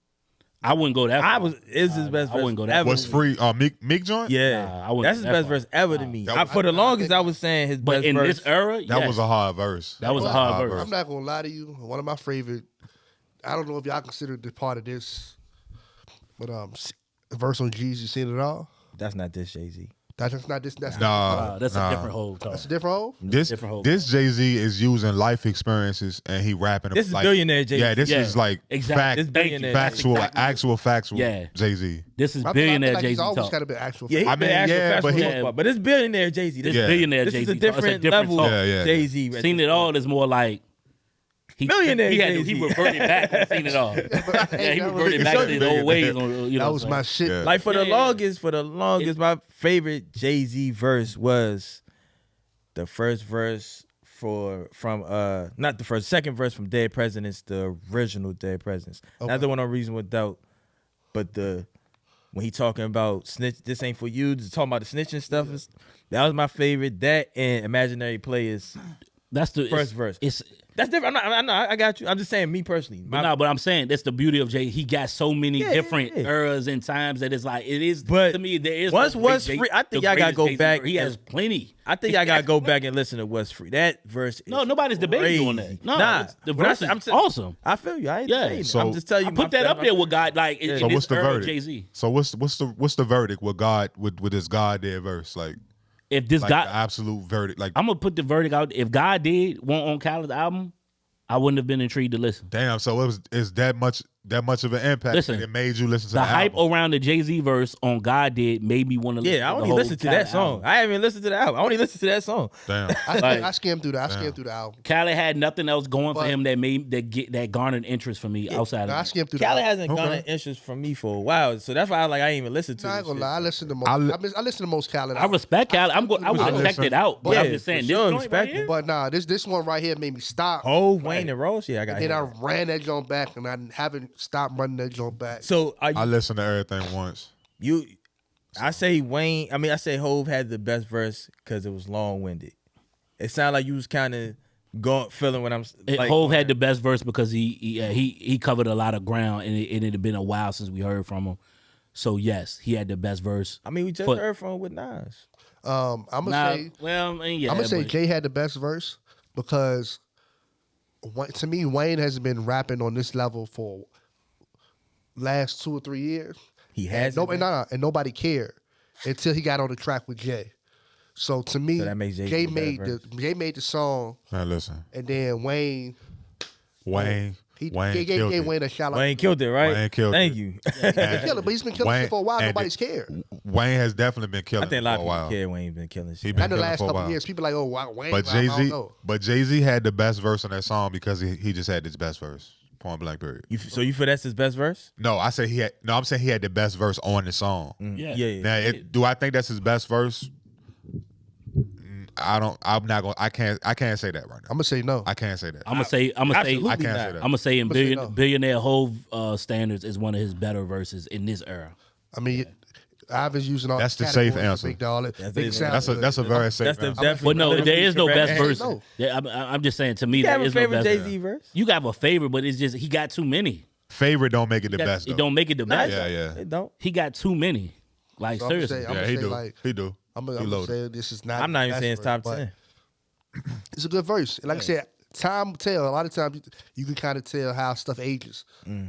Speaker 2: I wouldn't go that far.
Speaker 5: It's his best
Speaker 2: I
Speaker 5: verse
Speaker 2: wouldn't go that
Speaker 5: ever.
Speaker 2: far.
Speaker 1: What's free? Meek joint?
Speaker 5: Yeah,
Speaker 2: Nah, I wouldn't
Speaker 5: that's
Speaker 2: go
Speaker 5: his
Speaker 2: that
Speaker 5: best
Speaker 2: far.
Speaker 5: verse ever to me.
Speaker 1: That-
Speaker 5: For the longest, I was saying his
Speaker 2: But
Speaker 5: best
Speaker 2: in
Speaker 5: verse.
Speaker 2: this era,
Speaker 1: That was a hard verse.
Speaker 2: That was a hard verse.
Speaker 4: I'm not gonna lie to you. One of my favorite. I don't know if y'all consider the part of this, but the verse on G's, you seen it all?
Speaker 5: That's not this Jay-Z.
Speaker 4: That's not this. That's
Speaker 2: That's
Speaker 1: Nah.
Speaker 2: a different whole talk.
Speaker 4: That's a different hole.
Speaker 1: This
Speaker 2: different whole-
Speaker 1: Jay-Z is using life experiences and he rapping.
Speaker 5: This is
Speaker 1: like,
Speaker 5: billionaire Jay-Z.
Speaker 1: Yeah, this
Speaker 2: Yeah,
Speaker 1: is like
Speaker 2: exactly.
Speaker 5: This
Speaker 2: Thank you.
Speaker 5: billionaire
Speaker 1: factual,
Speaker 2: That's exactly-
Speaker 1: factual
Speaker 2: Yeah.
Speaker 1: Jay-Z.
Speaker 2: This is
Speaker 4: I feel
Speaker 2: billionaire
Speaker 4: like
Speaker 2: Jay-Z
Speaker 4: he's always
Speaker 2: talk.
Speaker 4: got to be actual.
Speaker 5: Yeah, he
Speaker 1: I
Speaker 5: been
Speaker 1: mean,
Speaker 5: actual
Speaker 1: yeah,
Speaker 5: factual
Speaker 1: but he-
Speaker 5: for the most part. But it's billionaire Jay-Z.
Speaker 2: This
Speaker 1: Yeah.
Speaker 2: billionaire
Speaker 5: This
Speaker 2: Jay-Z
Speaker 5: is a
Speaker 2: talk. It's
Speaker 5: different
Speaker 2: different
Speaker 5: level
Speaker 2: talk.
Speaker 1: Yeah.
Speaker 5: Jay-Z. right
Speaker 2: Seen
Speaker 5: there.
Speaker 2: It All is more like
Speaker 5: Millionaire
Speaker 2: He
Speaker 5: Jay-Z.
Speaker 2: reverted back and Seen It All. Yeah, he reverted back to his
Speaker 1: Billionaire.
Speaker 2: old ways. On, you know
Speaker 4: That
Speaker 2: what
Speaker 4: was
Speaker 2: I'm
Speaker 4: my
Speaker 2: saying?
Speaker 4: shit.
Speaker 1: Yeah.
Speaker 5: Like for the
Speaker 2: Yeah.
Speaker 5: longest, my favorite Jay-Z verse was the first verse not the first, second verse from Dead Presidents, the original Dead Presidents. Not the one on Reasonable Doubt, but when he talking about snitch, this ain't for you, just talking about the snitching stuff. That was my favorite. That and Imaginary Players
Speaker 2: That's the
Speaker 5: first verse.
Speaker 2: It's
Speaker 5: That's different. I got you. I'm just saying, me personally.
Speaker 2: but I'm saying that's the beauty of Jay. He got so many different
Speaker 5: yeah.
Speaker 2: eras and times that it's like it is.
Speaker 5: But
Speaker 2: to me, there is
Speaker 5: once
Speaker 2: no
Speaker 5: What's
Speaker 2: great
Speaker 5: Free, I think
Speaker 2: the
Speaker 5: y'all gotta
Speaker 2: greatest
Speaker 5: go
Speaker 2: Jay-Z
Speaker 5: back.
Speaker 2: verse. He has plenty.
Speaker 5: I think y'all gotta go back and listen to What's Free. That verse is
Speaker 2: No, nobody's debating on
Speaker 5: crazy.
Speaker 2: that. No,
Speaker 5: Nah,
Speaker 2: it's- the
Speaker 5: when I
Speaker 2: verse
Speaker 5: say-
Speaker 2: is
Speaker 5: I'm saying-
Speaker 2: awesome.
Speaker 5: I feel you. I ain't
Speaker 2: Yeah.
Speaker 5: debating.
Speaker 1: So-
Speaker 5: I'm just telling you.
Speaker 2: I put that up there with God, like in
Speaker 1: So
Speaker 2: this
Speaker 1: what's the
Speaker 2: era of
Speaker 1: verdict?
Speaker 2: Jay-Z.
Speaker 1: So what's the verdict with God with this God there verse? Like
Speaker 2: If
Speaker 1: the
Speaker 2: God,
Speaker 1: absolute verdict. Like
Speaker 2: I'm gonna put the verdict out. If God did want on Khaled's album, I wouldn't have been intrigued to listen.
Speaker 1: damn, so is that much of an impact
Speaker 2: Listen,
Speaker 1: that it made you listen to
Speaker 2: The
Speaker 1: the
Speaker 2: hype
Speaker 1: album?
Speaker 2: around the Jay-Z verse on God did made me want to listen
Speaker 5: Yeah, I
Speaker 2: to the
Speaker 5: only
Speaker 2: whole
Speaker 5: listened to that
Speaker 2: Khaled
Speaker 5: song.
Speaker 2: album.
Speaker 5: I haven't even listened to the album. I only listened to that song.
Speaker 1: Damn.
Speaker 4: I skimmed through that. I skimmed through the album.
Speaker 2: Khaled had nothing else going for
Speaker 4: But-
Speaker 2: him that garnered interest for me outside
Speaker 4: I
Speaker 2: of
Speaker 4: skimmed through the
Speaker 5: Khaled
Speaker 4: album.
Speaker 5: hasn't gotten interest from me for a while, so that's why I ain't even listened to
Speaker 4: Nah, I
Speaker 5: this
Speaker 4: ain't gonna
Speaker 5: shit.
Speaker 4: lie. I listen to most.
Speaker 1: I
Speaker 4: I listen to most Khaled.
Speaker 2: I respect Khaled. I would have checked it out, but I'm
Speaker 5: Yeah,
Speaker 2: just saying
Speaker 5: for
Speaker 2: this
Speaker 5: sure,
Speaker 2: joint
Speaker 5: respect
Speaker 2: right
Speaker 5: it.
Speaker 2: here.
Speaker 4: But nah, this one right here made me stop.
Speaker 5: Oh, Wayne and Rose? Yeah, I got
Speaker 4: Then I
Speaker 5: him.
Speaker 4: ran that joint back, and I haven't stopped running that joint back.
Speaker 5: So are
Speaker 1: I
Speaker 5: you,
Speaker 1: listened to everything once.
Speaker 5: I say Hove had the best verse because it was long-winded. It sounded like you was kind of feeling what I'm like.
Speaker 2: Hove had the best verse because he covered a lot of ground, and it had been a while since we heard from him. So yes, he had the best verse.
Speaker 5: I mean, we just heard from him with Nas.
Speaker 4: I'm gonna say,
Speaker 2: well, I mean, yeah,
Speaker 4: I'm gonna say
Speaker 2: but-
Speaker 4: Jay had the best verse because to me, Wayne has been rapping on this level for last 2 or 3 years.
Speaker 5: He has
Speaker 4: and nobody cared until he got on the track with Jay. So to me,
Speaker 5: So that makes Jay
Speaker 4: Jay
Speaker 5: the better
Speaker 4: made made the song,
Speaker 1: Man, listen.
Speaker 4: and then Wayne
Speaker 1: Wayne
Speaker 4: gave
Speaker 1: killed it.
Speaker 4: Wayne a shout out.
Speaker 5: Wayne killed it, right?
Speaker 1: Wayne killed
Speaker 5: Thank
Speaker 1: it.
Speaker 5: you.
Speaker 4: He's been killing, but he's been killing shit for a while.
Speaker 1: and
Speaker 4: Nobody's cared.
Speaker 1: Wayne has definitely been killing
Speaker 5: I think a
Speaker 1: it
Speaker 5: lot
Speaker 1: for
Speaker 5: of
Speaker 1: a
Speaker 5: people
Speaker 1: while.
Speaker 5: care Wayne's been killing
Speaker 1: He
Speaker 5: shit.
Speaker 1: been
Speaker 4: And the
Speaker 1: killing
Speaker 4: last
Speaker 1: for a
Speaker 4: couple
Speaker 1: while.
Speaker 4: years, people like, oh, wow, Wayne.
Speaker 1: But
Speaker 4: I don't
Speaker 1: Jay-Z,
Speaker 4: know.
Speaker 1: had the best verse on that song because he just had his best verse. Point blank period.
Speaker 5: So you feel that's his best verse?
Speaker 1: No, I'm saying he had the best verse on the song.
Speaker 2: Yeah.
Speaker 1: Now, do I think that's his best verse? I can't say that right now.
Speaker 4: I'm gonna say no.
Speaker 1: I can't say that.
Speaker 2: I'm gonna say
Speaker 5: absolutely
Speaker 1: I can't
Speaker 5: not.
Speaker 1: say that.
Speaker 2: I'm gonna say in
Speaker 4: I'ma say no.
Speaker 2: billionaire Hove standards is one of his better verses in this era.
Speaker 4: I mean, Ivan's using all
Speaker 1: That's the
Speaker 4: categories
Speaker 1: safe
Speaker 4: to
Speaker 1: answer.
Speaker 4: make all it.
Speaker 5: That's
Speaker 4: make
Speaker 5: it.
Speaker 4: it sound
Speaker 1: That's a
Speaker 4: good.
Speaker 1: very safe
Speaker 5: That's the
Speaker 1: answer.
Speaker 5: definitely.
Speaker 2: But no, there is no best
Speaker 5: correct
Speaker 2: verse.
Speaker 5: answer.
Speaker 2: Yeah, I'm just saying to me
Speaker 5: You
Speaker 2: there
Speaker 5: have a
Speaker 2: is no
Speaker 5: favorite
Speaker 2: best.
Speaker 5: Jay-Z verse?
Speaker 2: You got a favorite, but it's just he got too many.
Speaker 1: Favorite don't make it the best.
Speaker 2: It
Speaker 1: Though.
Speaker 2: don't make it the best.
Speaker 1: Yeah.
Speaker 5: It don't.
Speaker 2: He got too many. Like
Speaker 4: So I'm gonna
Speaker 2: seriously.
Speaker 4: say, I'm
Speaker 1: Yeah,
Speaker 4: gonna
Speaker 1: he
Speaker 4: say
Speaker 1: do.
Speaker 4: like,
Speaker 1: He do.
Speaker 4: I'm
Speaker 1: He
Speaker 4: gonna
Speaker 1: loaded.
Speaker 4: say this is not.
Speaker 5: I'm not
Speaker 4: the
Speaker 5: even
Speaker 4: best
Speaker 5: saying it's
Speaker 4: verse,
Speaker 5: top
Speaker 4: but
Speaker 5: 10.
Speaker 4: It's a good verse. And like I said, time will tell. A lot of times you can kind of tell how stuff ages.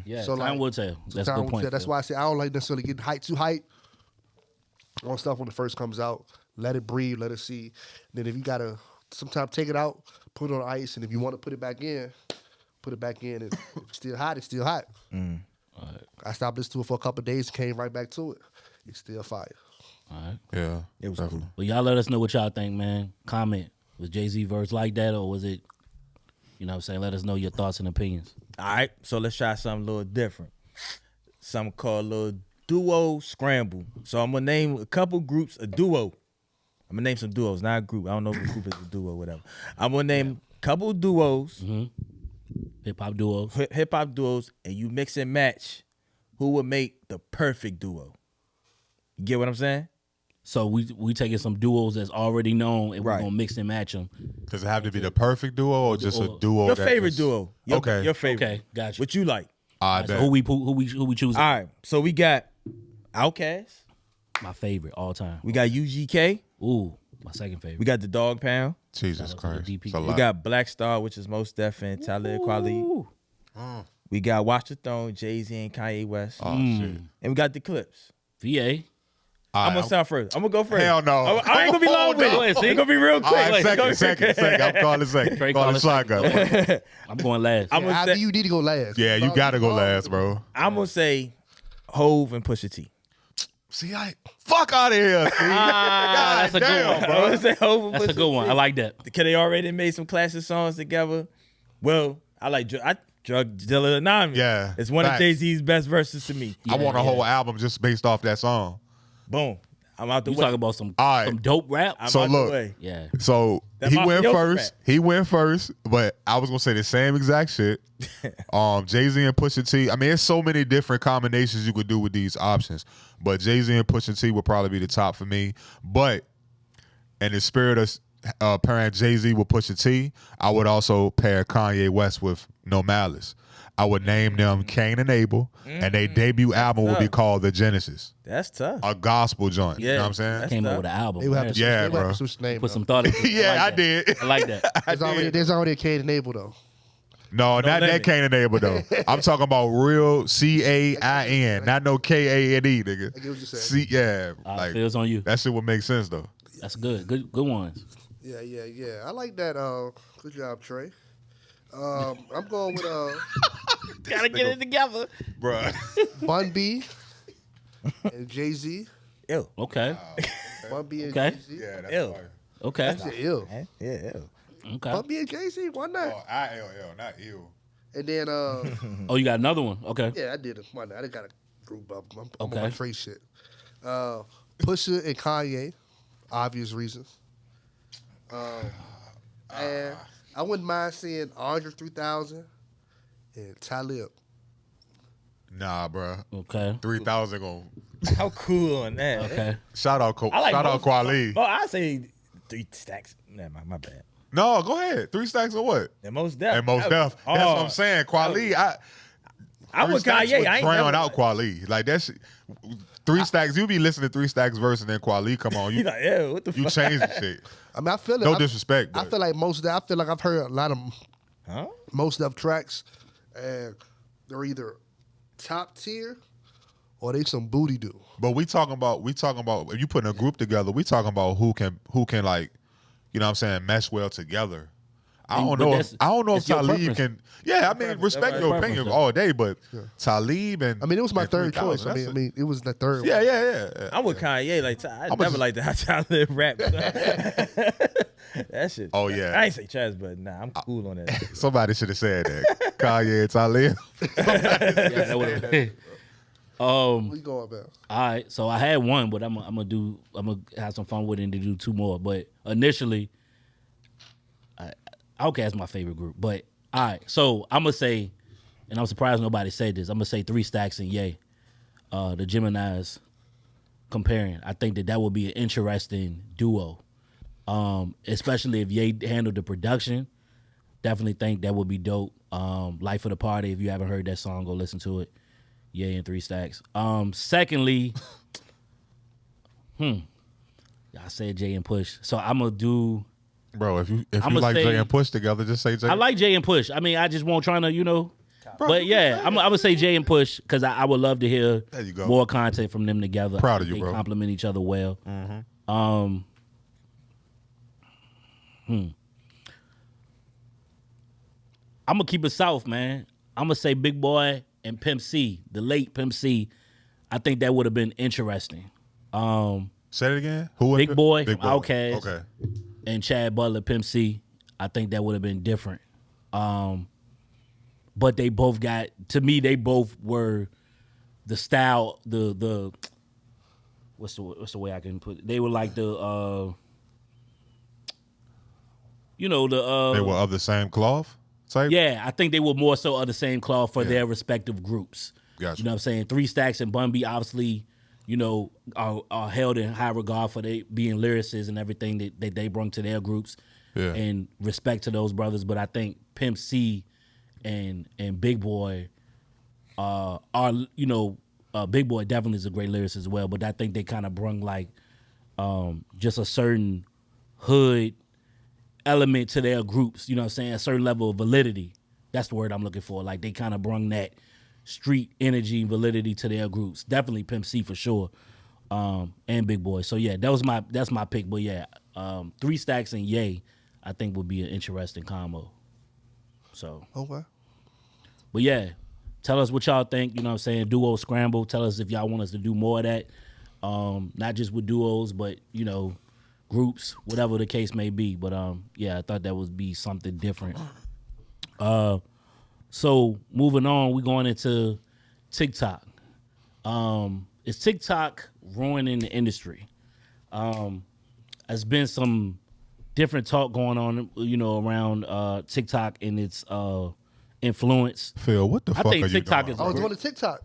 Speaker 2: Yeah,
Speaker 4: So,
Speaker 2: time
Speaker 4: like,
Speaker 2: will tell. That's a
Speaker 4: Time
Speaker 2: good
Speaker 4: will
Speaker 2: point.
Speaker 4: tell. That's
Speaker 2: Phil.
Speaker 4: why I say I don't like necessarily getting too hype on stuff when it first comes out. Let it breathe. Let it see. Then if you gotta sometimes take it out, put it on ice, and if you want to put it back in, put it back in. If it's still hot, it's still hot. I stopped listening to it for a couple of days, came right back to it. It's still fire.
Speaker 2: All right.
Speaker 1: Yeah.
Speaker 5: It was
Speaker 1: definitely.
Speaker 5: cool.
Speaker 2: Well, y'all let us know what y'all think, man. Comment. Was Jay-Z verse like that, or was it, you know what I'm saying? Let us know your thoughts and opinions.
Speaker 5: All right, so let's try something a little different. Something called a little duo scramble. So I'm gonna name a couple groups a duo. I'm gonna name some duos, not a group. I don't know if a group is a duo or whatever. I'm gonna name a couple duos,
Speaker 2: Hip hop duos.
Speaker 5: hip hop duos, and you mix and match who would make the perfect duo. You get what I'm saying?
Speaker 2: So we taking some duos that's already known and we're
Speaker 5: Right.
Speaker 2: gonna mix and match them.
Speaker 1: Does it have to be the perfect duo or just a duo?
Speaker 5: Your
Speaker 1: that
Speaker 5: favorite
Speaker 1: just-
Speaker 5: duo.
Speaker 1: Okay.
Speaker 5: Your favorite.
Speaker 2: Okay, gotcha.
Speaker 5: What you like?
Speaker 1: I
Speaker 2: So
Speaker 1: bet.
Speaker 2: who we choosing?
Speaker 5: All right. So we got Outkast.
Speaker 2: My favorite all time.
Speaker 5: We got UGK.
Speaker 2: Ooh, my second favorite.
Speaker 5: We got the Dog Pound.
Speaker 1: Jesus
Speaker 2: Shout out to
Speaker 1: Christ.
Speaker 2: the DP.
Speaker 1: It's a
Speaker 5: We
Speaker 1: lot.
Speaker 5: got Black Star, which is Mos Def and Talib Kweli.
Speaker 2: Ooh.
Speaker 5: We got Watch the Throne, Jay-Z and Kanye West.
Speaker 1: Oh, shit.
Speaker 5: And we got the Clips.
Speaker 2: VA.
Speaker 5: I'm gonna start first. I'm gonna go first.
Speaker 1: Hell no.
Speaker 5: I ain't gonna be long with
Speaker 2: Go
Speaker 5: it.
Speaker 2: ahead, see?
Speaker 5: It's gonna be real quick.
Speaker 1: All right,
Speaker 5: Like,
Speaker 1: second. I'm calling second.
Speaker 2: Trey
Speaker 1: Calling
Speaker 2: calling
Speaker 1: shotgun.
Speaker 2: I'm going last.
Speaker 5: I'm gonna
Speaker 4: After
Speaker 5: say,
Speaker 4: you need to go last.
Speaker 1: Yeah, you gotta go last, bro.
Speaker 5: I'm gonna say Hove and Pusha T.
Speaker 1: See, fuck out of here. See?
Speaker 2: that's a good
Speaker 1: damn,
Speaker 2: one.
Speaker 5: I'm gonna say Hove and
Speaker 2: That's
Speaker 5: Pusha
Speaker 2: a good one.
Speaker 5: T.
Speaker 2: I like that.
Speaker 5: Cause they already made some classic songs together. Well, I like Drug Dealer Anonymous.
Speaker 1: Yeah,
Speaker 5: It's one
Speaker 1: facts.
Speaker 5: of Jay-Z's best verses to me.
Speaker 1: I want a whole album just based off that song.
Speaker 5: Boom. I'm out the
Speaker 2: You
Speaker 5: way.
Speaker 2: talking about some
Speaker 1: All right.
Speaker 2: some dope rap?
Speaker 5: I'm
Speaker 1: So
Speaker 5: out
Speaker 1: look.
Speaker 5: the way.
Speaker 2: Yeah.
Speaker 1: So
Speaker 5: That
Speaker 1: he went
Speaker 5: mafioso
Speaker 1: first.
Speaker 5: rap.
Speaker 1: He went first, but I was gonna say the same exact shit. Jay-Z and Pusha T. I mean, there's so many different combinations you could do with these options, but Jay-Z and Pusha T would probably be the top for me. But in the spirit of pairing Jay-Z with Pusha T, I would also pair Kanye West with No Malice. I would name them Cain and Abel, and their debut album would be
Speaker 5: tough.
Speaker 1: called The Genesis,
Speaker 5: That's tough.
Speaker 1: a gospel joint. You know what I'm saying?
Speaker 5: That's
Speaker 2: Came
Speaker 5: tough.
Speaker 2: up with an album.
Speaker 4: They would have
Speaker 2: man.
Speaker 4: to
Speaker 1: Yeah,
Speaker 4: switch, they would have
Speaker 1: bro.
Speaker 4: to switch the name.
Speaker 2: Put
Speaker 4: though.
Speaker 2: some thought into it.
Speaker 1: Yeah, I
Speaker 2: like that.
Speaker 1: did.
Speaker 2: I like that.
Speaker 4: There's already a Cain and Abel though.
Speaker 1: No, not
Speaker 5: limit.
Speaker 1: that Cain and Abel though. I'm talking about real CAIN, not no KANE, nigga.
Speaker 4: I get what you're saying.
Speaker 1: Like
Speaker 2: Feels on you.
Speaker 1: that shit would make sense though.
Speaker 2: That's good. Good ones.
Speaker 4: Yeah. I like that. Good job, Trey. I'm going with
Speaker 2: Gotta get it together.
Speaker 1: Bruh.
Speaker 4: Bun B and Jay Z.
Speaker 5: Ew.
Speaker 2: Okay.
Speaker 4: Bun B and
Speaker 2: Okay.
Speaker 4: Jay Z.
Speaker 1: Yeah, that's
Speaker 5: Ew.
Speaker 1: fire.
Speaker 2: Okay.
Speaker 4: That's it, ill.
Speaker 5: Yeah.
Speaker 2: Okay.
Speaker 4: Bun B and Jay Z. Why not?
Speaker 1: Oh, ILL, not ill.
Speaker 4: And then
Speaker 2: Oh, you got another one. Okay.
Speaker 4: yeah, I did it. Why not? I just got a group up. I'm on
Speaker 2: Okay.
Speaker 4: my Trey shit. Pusha and Kanye, obvious reasons. And I wouldn't mind seeing Andre 3000 and Talib.
Speaker 1: Nah, bruh.
Speaker 2: Okay.
Speaker 1: 3,000 gon'
Speaker 5: How cool on that.
Speaker 2: Okay.
Speaker 1: shout out
Speaker 5: I like
Speaker 1: shout out Kweli.
Speaker 5: Oh, I say 3 stacks. Never mind, my bad.
Speaker 1: No, go ahead. 3 stacks or what?
Speaker 5: And Most Def.
Speaker 1: And most deaf. That's what I'm saying. Kweli,
Speaker 5: I'm
Speaker 1: 3
Speaker 5: with
Speaker 1: stacks
Speaker 5: Kanye.
Speaker 1: would
Speaker 5: I ain't
Speaker 1: drown
Speaker 5: never,
Speaker 1: out Kweli. Like that shit. 3 stacks. You be listening to 3 stacks verse and then Kweli come on.
Speaker 5: You
Speaker 1: You
Speaker 5: like, ew, what the
Speaker 1: you
Speaker 5: fuck?
Speaker 1: change the shit.
Speaker 4: I mean, I feel it.
Speaker 1: No disrespect.
Speaker 4: I
Speaker 1: But
Speaker 4: feel like most of that. I feel like I've heard a lot of
Speaker 5: Huh?
Speaker 4: most of tracks, and they're either top tier or they some booty do.
Speaker 1: But we talking about if you putting a group together, we talking about who can like, you know what I'm saying, mesh well together. I don't
Speaker 2: But
Speaker 1: know
Speaker 2: that's-
Speaker 1: if
Speaker 2: that's your
Speaker 1: Talib
Speaker 2: preference.
Speaker 1: can. Yeah, I mean, respect
Speaker 5: That's
Speaker 1: your
Speaker 2: my
Speaker 1: opinion
Speaker 2: preference,
Speaker 1: all day, but Talib and
Speaker 4: I mean, it was my
Speaker 1: and
Speaker 4: third
Speaker 1: 3,000,
Speaker 4: choice. I
Speaker 1: that's
Speaker 4: mean, it was the third.
Speaker 1: yeah,
Speaker 4: one.
Speaker 1: yeah.
Speaker 5: I'm with Kanye. Like, I
Speaker 1: I'm
Speaker 5: never
Speaker 1: just-
Speaker 5: liked that Talib rap. That shit.
Speaker 1: Oh, yeah.
Speaker 5: I ain't say Chaz, but nah, I'm cool on that.
Speaker 1: Somebody should have said that. Kanye and Talib.
Speaker 2: Yeah, that would've-
Speaker 4: What you going about?
Speaker 2: All right, so I had one, but I'm gonna have some fun with it and do 2 more. But initially, Outkast is my favorite group. But all right, so I'm gonna say, and I'm surprised nobody said this. I'm gonna say 3 Stacks and Ye, the Geminis comparing. I think that would be an interesting duo, especially if Ye handled the production. Definitely think that would be dope. Life of the Party. If you haven't heard that song, go listen to it. Ye and 3 Stacks. Secondly, I said Jay and Push. So I'm gonna do.
Speaker 1: Bro, if you
Speaker 2: I'ma
Speaker 1: like
Speaker 2: say-
Speaker 1: Jay and Push together, just say Jay.
Speaker 2: I like Jay and Push. I mean, I just won't trying to, but yeah, I'm gonna say Jay and Push because I would love to hear
Speaker 1: There you go.
Speaker 2: more content from them together.
Speaker 1: Proud of
Speaker 2: I think
Speaker 1: you,
Speaker 2: they
Speaker 1: bro.
Speaker 2: complement each other well. I'm gonna keep it south, man. I'm gonna say Big Boy and Pimp C, the late Pimp C. I think that would have been interesting.
Speaker 1: Say it again. Who?
Speaker 2: Big Boy from Outkast.
Speaker 1: Okay.
Speaker 2: And Chad Butler, Pimp C, I think that would have been different. But they both got, to me, they both were the style, the what's the way I can put it? They were like the
Speaker 1: They were of the same cloth type.
Speaker 2: yeah, I think they were more so of the same cloth for their respective groups.
Speaker 1: Gotcha.
Speaker 2: You know what I'm saying? 3 Stacks and Bun B, obviously, are held in high regard for they being lyricists and everything that they bring to their groups, and respect to those brothers. But I think Pimp C and Big Boy are Big Boy definitely is a great lyricist as well. But I think they kind of brung like just a certain hood element to their groups. You know what I'm saying? A certain level of validity. That's the word I'm looking for. Like they kind of brung that street energy and validity to their groups. Definitely Pimp C for sure, and Big Boy. So yeah, that's my pick. But yeah, 3 Stacks and Ye, I think would be an interesting combo. So
Speaker 4: Okay.
Speaker 2: but yeah, tell us what y'all think. You know what I'm saying? Duo Scramble. Tell us if y'all want us to do more of that. Not just with duos, but groups, whatever the case may be. But yeah, I thought that would be something different. So moving on, we're going into TikTok. Is TikTok ruining the industry? There's been some different talk going on, around TikTok and its influence.
Speaker 1: Phil, what the fuck
Speaker 2: think
Speaker 1: are you
Speaker 2: TikTok
Speaker 1: doing?
Speaker 2: is
Speaker 4: I was doing the TikTok.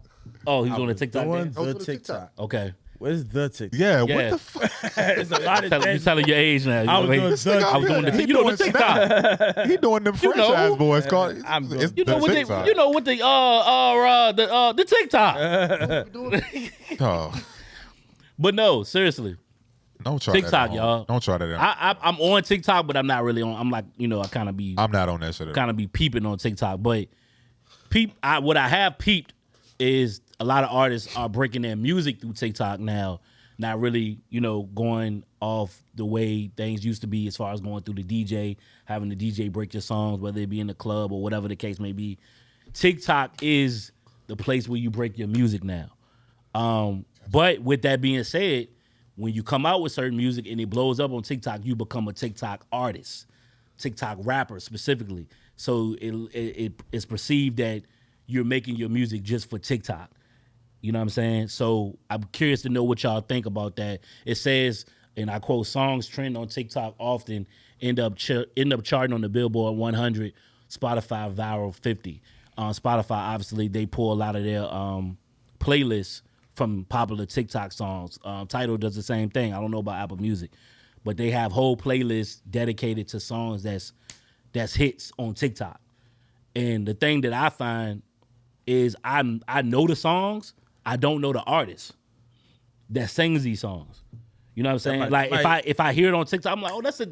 Speaker 2: Oh, he's on the TikTok.
Speaker 5: Doing
Speaker 2: dance?
Speaker 4: I was
Speaker 5: the
Speaker 4: doing the
Speaker 5: TikTok.
Speaker 2: Okay.
Speaker 5: Where's the TikTok?
Speaker 1: Yeah,
Speaker 2: Yeah.
Speaker 1: what the fuck?
Speaker 5: It's a lot of
Speaker 2: You're
Speaker 5: things.
Speaker 2: telling your age now.
Speaker 5: I was doing
Speaker 1: This nigga
Speaker 2: I was doing
Speaker 1: out here,
Speaker 2: the you know the TikTok.
Speaker 1: He doing them
Speaker 2: You know.
Speaker 1: franchise boys called.
Speaker 5: I'm doing-
Speaker 1: It's
Speaker 2: You know
Speaker 1: the
Speaker 2: what
Speaker 1: TikTok.
Speaker 2: the TikTok.
Speaker 1: Oh,
Speaker 2: But no, seriously.
Speaker 1: don't try
Speaker 2: TikTok,
Speaker 1: that at home.
Speaker 2: y'all.
Speaker 1: Don't try that. At home.
Speaker 2: I'm on TikTok, but I'm not really on. I'm like, I kind of be
Speaker 1: I'm not on that shit. At all.
Speaker 2: kind of be peeping on TikTok. But what I have peeped is a lot of artists are breaking their music through TikTok now, not really, going off the way things used to be as far as going through the DJ, having the DJ break your songs, whether it be in the club or whatever the case may be. TikTok is the place where you break your music now. But with that being said, when you come out with certain music and it blows up on TikTok, you become a TikTok artist, TikTok rapper specifically. So it's perceived that you're making your music just for TikTok. You know what I'm saying? So I'm curious to know what y'all think about that. It says, and I quote, songs trend on TikTok often end up charting on the Billboard 100, Spotify Viral 50. Spotify, obviously, they pull a lot of their playlists from popular TikTok songs. Tidal does the same thing. I don't know about Apple Music, but they have whole playlists dedicated to songs that's hits on TikTok. And the thing that I find is I know the songs, I don't know the artist that sings these songs. You know what I'm saying? If I hear it on TikTok, I'm like, oh, that's the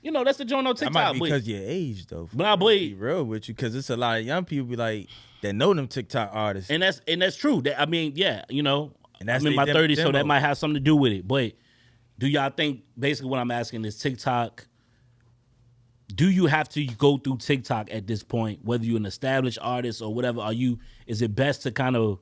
Speaker 2: joint on
Speaker 5: That
Speaker 2: TikTok.
Speaker 5: might be
Speaker 2: But-
Speaker 5: because your age, though.
Speaker 2: But I believe-
Speaker 5: Be real with you, because it's a lot of young people be like that know them TikTok artists.
Speaker 2: And that's true. And
Speaker 5: And that's
Speaker 2: I'm in
Speaker 5: they
Speaker 2: my 30s, so
Speaker 5: demo.
Speaker 2: that might have something to do with it. But do y'all think, basically what I'm asking is TikTok, do you have to go through TikTok at this point, whether you're an established artist or whatever? Is it best to kind of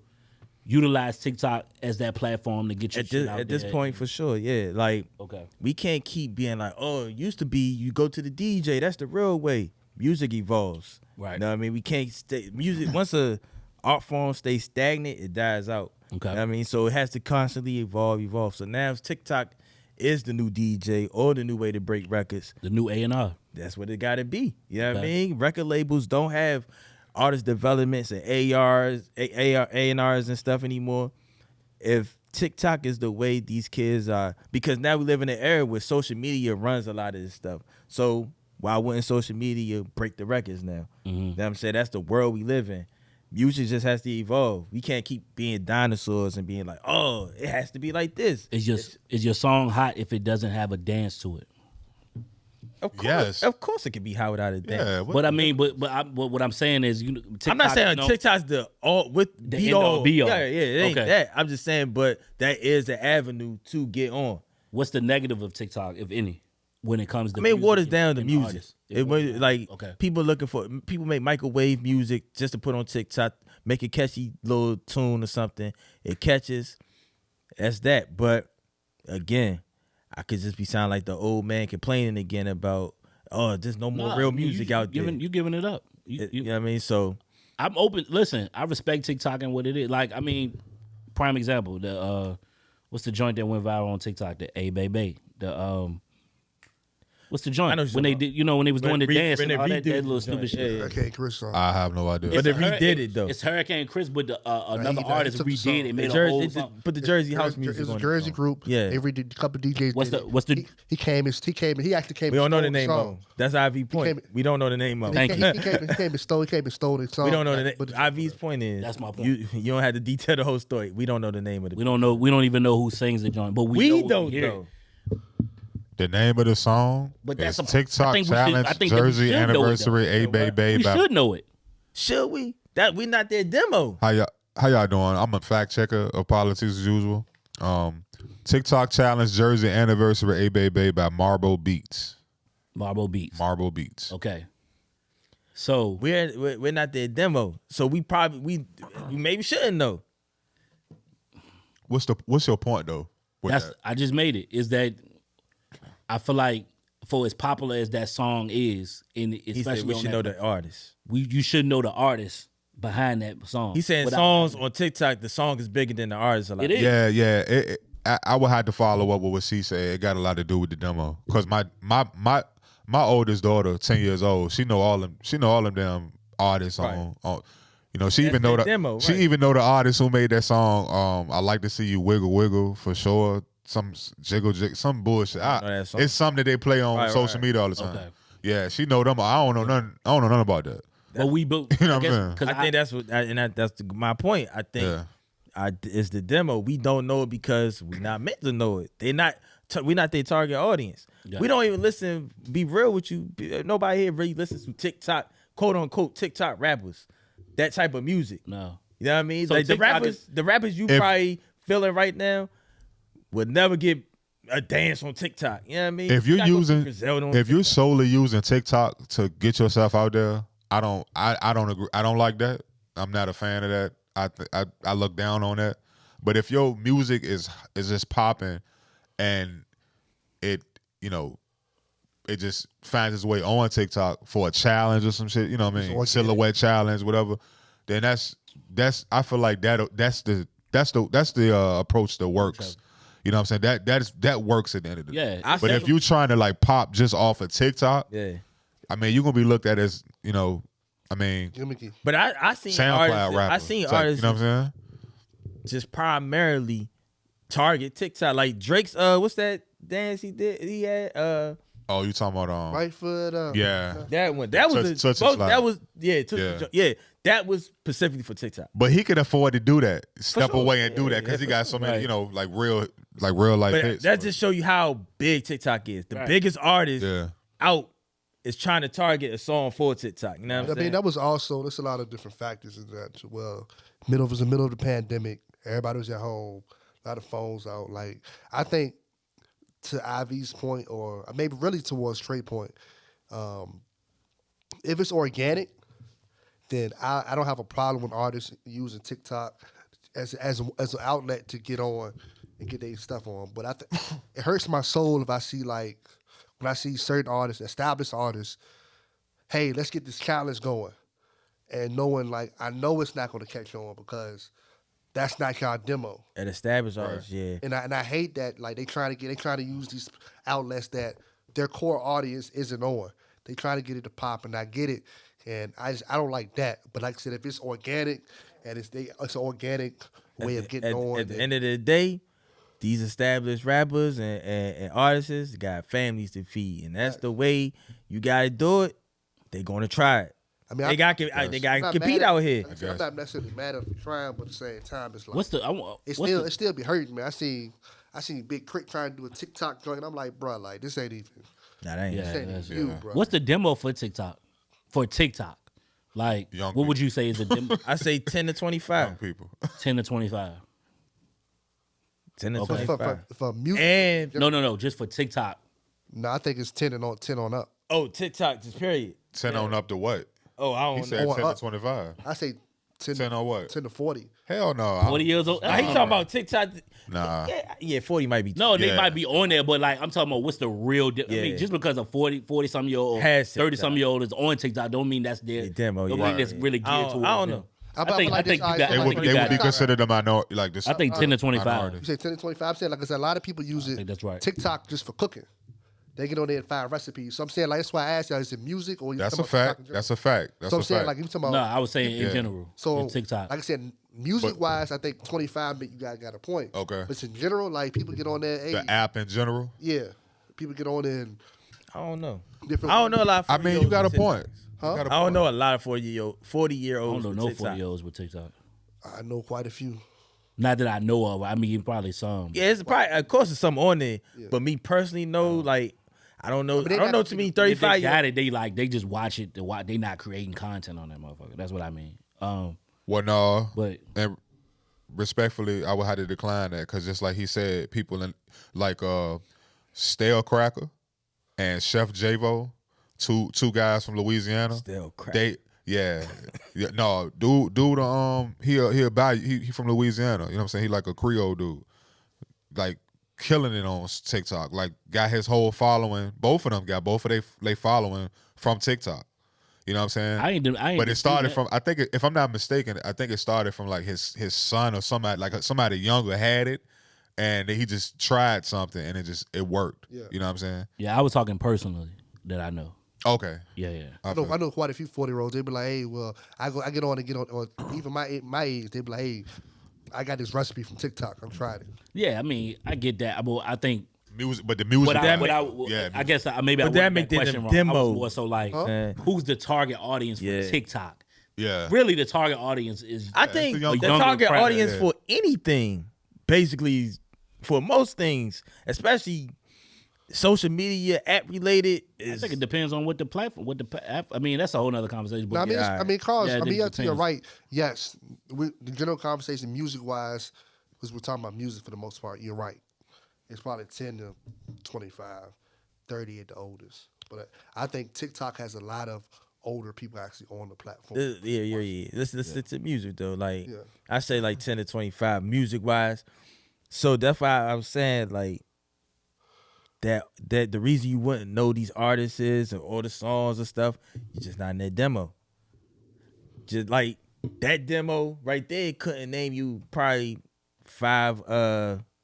Speaker 2: utilize TikTok as that platform to get your shit out
Speaker 5: at this
Speaker 2: there?
Speaker 5: point, for sure, yeah. Like,
Speaker 2: Okay.
Speaker 5: we can't keep being like, oh, it used to be you go to the DJ. That's the real way. Music evolves.
Speaker 2: Right.
Speaker 5: You know what I mean? We can't stay music once a art form stays stagnant, it dies out.
Speaker 2: Okay.
Speaker 5: You know what I mean? So it has to constantly evolve. So now TikTok is the new DJ or the new way to break records.
Speaker 2: The new A&R.
Speaker 5: That's what it gotta be. You know what I
Speaker 2: Okay.
Speaker 5: mean? Record labels don't have artist developments and ARs, A&Rs and stuff anymore. If TikTok is the way these kids are, because now we live in an era where social media runs a lot of this stuff. So why wouldn't social media break the records now? You know what I'm saying? That's the world we live in. Music just has to evolve. We can't keep being dinosaurs and being like, oh, it has to be like this.
Speaker 2: Is your song hot if it doesn't have a dance to it?
Speaker 5: Of course,
Speaker 1: Yes.
Speaker 5: of course it could be hot without a dance.
Speaker 1: Yeah,
Speaker 2: But I mean, but what I'm saying is, TikTok,
Speaker 5: I'm not saying TikTok's the all with
Speaker 2: The
Speaker 5: be
Speaker 2: end all
Speaker 5: all.
Speaker 2: be all.
Speaker 5: Yeah, it ain't
Speaker 2: Okay.
Speaker 5: that. I'm just saying, but that is the avenue to get on.
Speaker 2: What's the negative of TikTok, if any, when it comes to?
Speaker 5: I mean, it
Speaker 2: music
Speaker 5: waters down the
Speaker 2: and
Speaker 5: music.
Speaker 2: artists?
Speaker 5: It was like
Speaker 2: Okay.
Speaker 5: people make microwave music just to put on TikTok, make a catchy little tune or something. It catches. That's that. But again, I could just be sounding like the old man complaining again about, oh, there's no more
Speaker 2: Nah,
Speaker 5: real
Speaker 2: I mean,
Speaker 5: music
Speaker 2: you
Speaker 5: out there.
Speaker 2: You giving it up.
Speaker 5: You know what I mean? So
Speaker 2: I'm open. Listen, I respect TikTok and what it is. Like, I mean, prime example, what's the joint that went viral on TikTok? The 𝐅𝐥𝐨𝐫. What's the joint?
Speaker 5: I know what
Speaker 2: When
Speaker 5: you're
Speaker 2: they
Speaker 5: talking
Speaker 2: did, when they was doing the dance
Speaker 5: when
Speaker 2: and
Speaker 5: they
Speaker 2: all that
Speaker 5: redo
Speaker 2: little
Speaker 5: the
Speaker 2: stupid
Speaker 5: joint,
Speaker 2: shit.
Speaker 5: yeah.
Speaker 4: Okay, Chris song.
Speaker 1: I have no idea.
Speaker 5: But they
Speaker 2: It's her-
Speaker 5: redid it, though.
Speaker 2: It's Hurricane Chris, but another
Speaker 4: he
Speaker 2: artist
Speaker 4: took the song.
Speaker 2: redid it, made
Speaker 5: The
Speaker 2: a whole
Speaker 5: Jersey,
Speaker 2: song.
Speaker 5: put the Jersey house music
Speaker 4: It's
Speaker 5: on
Speaker 4: a
Speaker 5: it.
Speaker 4: Jersey group.
Speaker 5: Yeah.
Speaker 4: They redid a couple DJs.
Speaker 2: What's
Speaker 4: did
Speaker 2: the-
Speaker 4: it.
Speaker 2: what's the-
Speaker 4: He came and he actually came.
Speaker 5: We don't know the
Speaker 4: and
Speaker 5: name
Speaker 4: stole
Speaker 5: of him. That's IV point.
Speaker 4: came-
Speaker 5: We don't know the name of him.
Speaker 2: Thank you.
Speaker 4: He came and stole the song.
Speaker 5: We don't know the
Speaker 4: But
Speaker 5: name. IV's point is
Speaker 2: That's my point.
Speaker 5: You don't have to detail the whole story. We don't know the name of the.
Speaker 2: We don't know. We don't even know who sings the joint, but we know
Speaker 5: don't
Speaker 2: hear it.
Speaker 5: though.
Speaker 1: The name of the song
Speaker 2: But
Speaker 1: is
Speaker 2: that's a- I
Speaker 1: TikTok
Speaker 2: think we should-
Speaker 1: Challenge
Speaker 2: I think that we
Speaker 1: Jersey
Speaker 2: should know it, though.
Speaker 1: Anniversary A Bay
Speaker 2: We
Speaker 1: by
Speaker 2: should know it.
Speaker 5: Should we? That we not their demo.
Speaker 1: How y'all doing? I'm a fact checker of Politickz as usual. TikTok Challenge Jersey Anniversary A Bay by Marble Beats.
Speaker 2: Marble Beats.
Speaker 1: Marble Beats.
Speaker 2: Okay. So
Speaker 5: We're not their demo. So we maybe shouldn't know.
Speaker 1: What's your point though? with
Speaker 2: that's
Speaker 1: that?
Speaker 2: I just made it. Is that I feel like for as popular as that song is, and
Speaker 5: He
Speaker 2: especially
Speaker 5: said we
Speaker 2: on
Speaker 5: should
Speaker 2: that-
Speaker 5: know the artist.
Speaker 2: you should know the artist behind that song.
Speaker 5: He's saying
Speaker 2: Without-
Speaker 5: songs on TikTok, the song is bigger than the artist a lot.
Speaker 2: It is.
Speaker 1: Yeah. I would have to follow up with what she said. It got a lot to do with the demo. Cause my oldest daughter, 10 years old, she know all them damn artists
Speaker 5: Right.
Speaker 1: on. You know, she
Speaker 5: That's
Speaker 1: even know
Speaker 5: their
Speaker 1: the
Speaker 5: demo,
Speaker 1: she
Speaker 5: right.
Speaker 1: even know the artist who made that song. I like to see you wiggle wiggle for sure. Some jiggle, some bullshit.
Speaker 5: know that song.
Speaker 1: It's something that they play on
Speaker 5: Right,
Speaker 1: social
Speaker 5: right.
Speaker 1: media all the time.
Speaker 2: Okay.
Speaker 1: Yeah, she know them. I don't know nothing about that.
Speaker 2: But we built.
Speaker 1: You know what I'm saying?
Speaker 5: I think that's what, that's my point. I think
Speaker 1: Yeah.
Speaker 5: it's the demo. We don't know it because we're not meant to know it. We're not their target audience.
Speaker 2: Yeah.
Speaker 5: We don't even listen. Be real with you. Nobody here really listens to TikTok, quote unquote TikTok rappers. That type of music.
Speaker 2: No.
Speaker 5: You know what I mean?
Speaker 2: So
Speaker 5: Like the
Speaker 2: TikTok
Speaker 5: rappers you probably feeling right now would never get a dance on TikTok. You know what I mean?
Speaker 1: If you're
Speaker 5: not gonna
Speaker 1: using,
Speaker 5: see Griselda on
Speaker 1: if you're
Speaker 5: TikTok.
Speaker 1: solely using TikTok to get yourself out there, I don't agree. I don't like that. I'm not a fan of that. I look down on that. But if your music is just popping, and it it just finds its way on TikTok for a challenge or some shit, you know what I mean?
Speaker 4: organic.
Speaker 1: Silhouette challenge, whatever. Then that's I feel like that's the approach that works. You know what I'm saying? That works at the end of the day.
Speaker 2: Yeah.
Speaker 1: But if you trying to like pop just off of TikTok,
Speaker 5: yeah.
Speaker 1: I mean, you're gonna be looked at as,
Speaker 4: Gimmicky.
Speaker 5: But I seen
Speaker 1: SoundCloud
Speaker 5: artists.
Speaker 1: rapper.
Speaker 5: I seen
Speaker 1: It's like,
Speaker 5: artists
Speaker 1: you know what I'm saying?
Speaker 5: just primarily target TikTok. Like Drake's what's that dance he did? He had
Speaker 1: Oh, you talking about
Speaker 4: Right foot up.
Speaker 1: yeah.
Speaker 5: that one. That was
Speaker 1: Touch and Slide.
Speaker 5: that was Touch and
Speaker 1: Yeah.
Speaker 5: Slide. Yeah, that was specifically for TikTok.
Speaker 1: But he could afford to do that. Step
Speaker 5: sure.
Speaker 1: away and do that because he got so many, like real life
Speaker 5: But
Speaker 1: hits.
Speaker 5: that just show you how big TikTok is. The biggest artist
Speaker 1: Yeah.
Speaker 5: out is trying to target a song for TikTok. You know what I'm
Speaker 4: I
Speaker 5: saying?
Speaker 4: mean, that was also, there's a lot of different factors in that. Well, it was the middle of the pandemic. Everybody was at home. A lot of phones out. Like, I think to Ivy's point, or maybe really towards Trey's point, if it's organic, then I don't have a problem with artists using TikTok as an outlet to get on and get their stuff on. But I think it hurts my soul if I see when I see certain artists, established artists, hey, let's get this challenge going, and knowing I know it's not going to catch on because that's not your demo.
Speaker 5: An established artist, yeah.
Speaker 4: And I hate that they trying to use these outlets that their core audience isn't on. They try to get it to pop, and I get it, and I don't like that. But like I said, if it's organic and it's an organic way of getting on,
Speaker 5: At the end of the day, these established rappers and artists got families to feed, and that's the way you gotta do it. They gonna try it.
Speaker 4: I mean,
Speaker 5: They got to compete out here.
Speaker 4: I'm not necessarily mad at trying, but at the same time, it's like
Speaker 2: What's the?
Speaker 4: it still be hurting me. I seen Big Crit trying to do a TikTok joint. I'm like, bro, like this ain't even.
Speaker 5: Nah, that ain't.
Speaker 2: Yeah.
Speaker 4: This ain't
Speaker 2: that's-
Speaker 4: even you, bro.
Speaker 2: What's the demo for TikTok? For TikTok, like
Speaker 1: Young
Speaker 2: what would
Speaker 1: people.
Speaker 2: you say is the demo?
Speaker 5: I say 10 to 25.
Speaker 1: Young people.
Speaker 2: 10 to 25.
Speaker 5: 10 to
Speaker 2: Okay.
Speaker 5: 25.
Speaker 4: For music?
Speaker 5: And
Speaker 2: No, just for TikTok.
Speaker 4: No, I think it's 10 on up.
Speaker 5: TikTok, just period.
Speaker 1: 10 on up to what?
Speaker 5: Oh, I
Speaker 1: He
Speaker 5: don't
Speaker 1: said
Speaker 5: know.
Speaker 1: 10
Speaker 4: up.
Speaker 1: to 25.
Speaker 4: I say 10,
Speaker 1: 10 on what?
Speaker 4: 10 to 40.
Speaker 1: Hell no.
Speaker 2: 40 years old.
Speaker 5: He talking about TikTok.
Speaker 1: Nah.
Speaker 5: Yeah, 40 might be.
Speaker 2: No, they
Speaker 1: Yeah.
Speaker 2: might be on there, but like I'm talking about what's the real I
Speaker 5: Yeah.
Speaker 2: mean, just because a 40 some year old,
Speaker 5: Has
Speaker 2: 30 some
Speaker 5: TikTok.
Speaker 2: year old is on TikTok, don't mean that's their
Speaker 5: demo,
Speaker 2: don't
Speaker 5: yeah.
Speaker 2: mean that's really geared
Speaker 5: I don't-
Speaker 2: towards
Speaker 5: I don't
Speaker 2: them.
Speaker 5: know.
Speaker 4: I
Speaker 2: I think
Speaker 4: like
Speaker 2: you
Speaker 4: this,
Speaker 2: got.
Speaker 1: They
Speaker 2: I
Speaker 1: would
Speaker 2: think you
Speaker 1: be
Speaker 2: got.
Speaker 1: considered a minority, like this.
Speaker 2: I think 10 to 25.
Speaker 1: minority.
Speaker 4: You say 10 to 25. I'm saying, like I said, a lot of people use it.
Speaker 2: think that's right.
Speaker 4: TikTok just for cooking. They get on there and find recipes. So I'm saying, like, that's why I asked y'all, is it music or you
Speaker 1: That's a
Speaker 4: talking about TikTok in
Speaker 1: fact.
Speaker 4: general?
Speaker 1: That's a fact. That's
Speaker 4: So I'm
Speaker 1: a
Speaker 4: saying,
Speaker 1: fact.
Speaker 4: like, you talking
Speaker 2: No,
Speaker 4: about.
Speaker 2: I was saying in
Speaker 1: Yeah.
Speaker 2: general.
Speaker 4: So
Speaker 2: in TikTok.
Speaker 4: like I said, music wise, I think 25 you got a point.
Speaker 1: Okay.
Speaker 4: But in general, like people get on there, hey,
Speaker 1: The app in general.
Speaker 4: yeah, people get on there and
Speaker 5: I don't know.
Speaker 4: different.
Speaker 5: I don't know a lot of
Speaker 1: I mean,
Speaker 5: 40-year-olds
Speaker 1: you got a
Speaker 5: with
Speaker 1: point.
Speaker 5: TikToks.
Speaker 4: Huh?
Speaker 1: You got a
Speaker 5: I don't
Speaker 1: point.
Speaker 5: know a lot of 40-year-olds
Speaker 2: I don't know
Speaker 5: with
Speaker 2: no
Speaker 5: TikTok.
Speaker 2: 40-year-olds with TikTok.
Speaker 4: I know quite a few.
Speaker 2: Not that I know of. I mean, probably some.
Speaker 5: Yeah, it's probably, of course, there's some on there. But me personally, no, like, I don't know.
Speaker 4: But they
Speaker 5: I don't know
Speaker 4: got-
Speaker 5: too many
Speaker 2: If they
Speaker 5: 35 year.
Speaker 2: got it, they just watch it. They not creating content on that motherfucker. That's what I mean.
Speaker 1: Well, no.
Speaker 2: But
Speaker 1: And respectfully, I would have to decline that because just like he said, people in like Stale Cracker and Chef J-Vo, two guys from Louisiana.
Speaker 5: Still crap.
Speaker 1: They yeah no dude he'll buy he from Louisiana. You know what I'm saying? He like a Creole dude, like killing it on TikTok. Like got his whole following. Both of them got both of they following from TikTok. You know what I'm saying?
Speaker 2: I ain't.
Speaker 1: But it started from, I think, if I'm not mistaken, I think it started from like his son or somebody, like somebody younger had it, and he just tried something and it worked.
Speaker 4: Yeah.
Speaker 1: You know what I'm saying?
Speaker 2: Yeah, I was talking personally that I know.
Speaker 1: Okay.
Speaker 2: Yeah.
Speaker 4: I know quite a few 40-year-olds. They be like, hey, well, I get on, or even my age, they be like, hey, I got this recipe from TikTok. I'm trying it.
Speaker 2: Yeah, I mean, I get that. I think.
Speaker 1: Music, but the music.
Speaker 2: I guess maybe I
Speaker 5: But that
Speaker 2: worded
Speaker 5: make
Speaker 2: that
Speaker 5: them
Speaker 2: question wrong. I
Speaker 5: demos.
Speaker 2: was more so like, who's the target audience for
Speaker 5: Yeah.
Speaker 2: TikTok?
Speaker 1: Yeah.
Speaker 2: Really, the target audience is.
Speaker 5: I think
Speaker 1: a
Speaker 5: the
Speaker 1: younger
Speaker 5: target
Speaker 2: crowd,
Speaker 5: audience
Speaker 1: yeah.
Speaker 5: for anything, basically, for most things, especially social media, app related,
Speaker 2: I
Speaker 5: is
Speaker 2: think it depends on what the platform, I mean, that's a whole nother conversation. But
Speaker 4: No, I mean,
Speaker 2: yeah,
Speaker 4: Carl,
Speaker 2: Yeah,
Speaker 4: I
Speaker 2: it
Speaker 4: mean, to your
Speaker 2: depends.
Speaker 4: right, yes, the general conversation, music-wise, because we're talking about music for the most part, you're right. It's probably 10 to 25, 30 at the oldest. But I think TikTok has a lot of older people actually on the platform.
Speaker 5: yeah. Let's stick to music though. Like
Speaker 4: Yeah.
Speaker 5: I say, like 10 to 25, music wise. So that's why I was saying like that the reason you wouldn't know these artists is or all the songs and stuff, you're just not in that demo. Just like that demo right there couldn't name you probably 5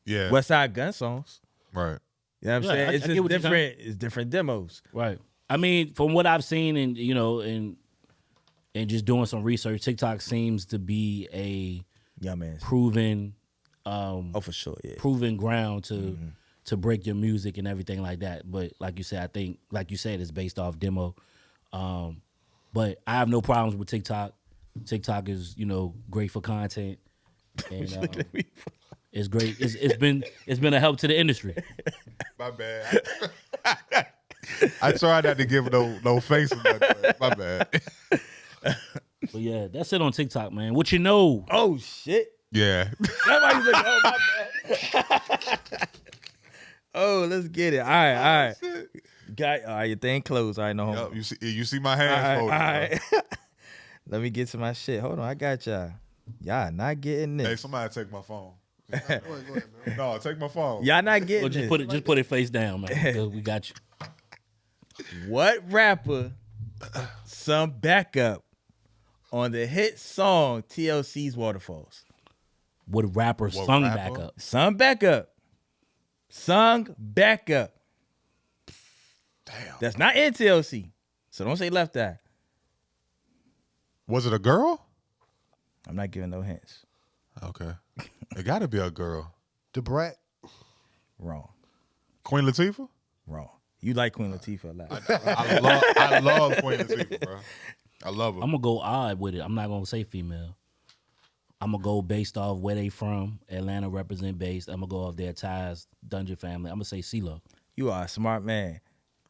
Speaker 1: Yeah.
Speaker 5: West Side Gun songs.
Speaker 1: Right.
Speaker 5: You know what I'm
Speaker 2: Yeah,
Speaker 5: saying?
Speaker 2: I
Speaker 5: It's
Speaker 2: get
Speaker 5: just
Speaker 2: what you're
Speaker 5: different. It's different demos.
Speaker 2: Right. I mean, from what I've seen and and just doing some research, TikTok seems to be a
Speaker 5: Yeah, man.
Speaker 2: proven
Speaker 5: Oh, for sure. Yeah.
Speaker 2: proven ground to break your music and everything like that. But like you said, I think like you said, it's based off demo. But I have no problems with TikTok. TikTok is great for content, and it's great. It's been a help to the industry.
Speaker 1: My bad. I tried not to give no face. My bad.
Speaker 2: But yeah, that's it on TikTok, man. What you know?
Speaker 5: Oh shit.
Speaker 1: Yeah.
Speaker 5: Somebody's like, oh my bad. Oh, let's get it. All right. Got all right, your thing closed. All right, no homo.
Speaker 1: Yup, you see my hands
Speaker 5: All
Speaker 1: folded.
Speaker 5: right. Let me get to my shit. Hold on, I got y'all. Y'all not getting
Speaker 1: Hey,
Speaker 5: this.
Speaker 1: somebody take my phone.
Speaker 4: Go ahead, man.
Speaker 1: No, take my phone.
Speaker 5: Y'all not getting
Speaker 2: Well,
Speaker 5: this.
Speaker 2: just put it face down, man. 'Cause we got you.
Speaker 5: What rapper sung backup on the hit song TLC's Waterfalls?
Speaker 2: What rapper
Speaker 1: What
Speaker 2: sung
Speaker 1: rapper?
Speaker 2: back up?
Speaker 5: Sung backup. Sung backup.
Speaker 1: Damn.
Speaker 5: That's not in TLC. So don't say left eye.
Speaker 1: Was it a girl?
Speaker 5: I'm not giving no hints.
Speaker 1: Okay. It got to be a girl.
Speaker 4: The Brat.
Speaker 5: Wrong.
Speaker 1: Queen Latifah?
Speaker 5: Wrong. You like Queen Latifah a lot.
Speaker 1: I love Queen Latifah, bro. I love her.
Speaker 2: I'm gonna go odd with it. I'm not gonna say female. I'm gonna go based off where they from. Atlanta represent based. I'm gonna go off their ties. Dungeon family. I'm gonna say CeeLo.
Speaker 5: You are a smart man.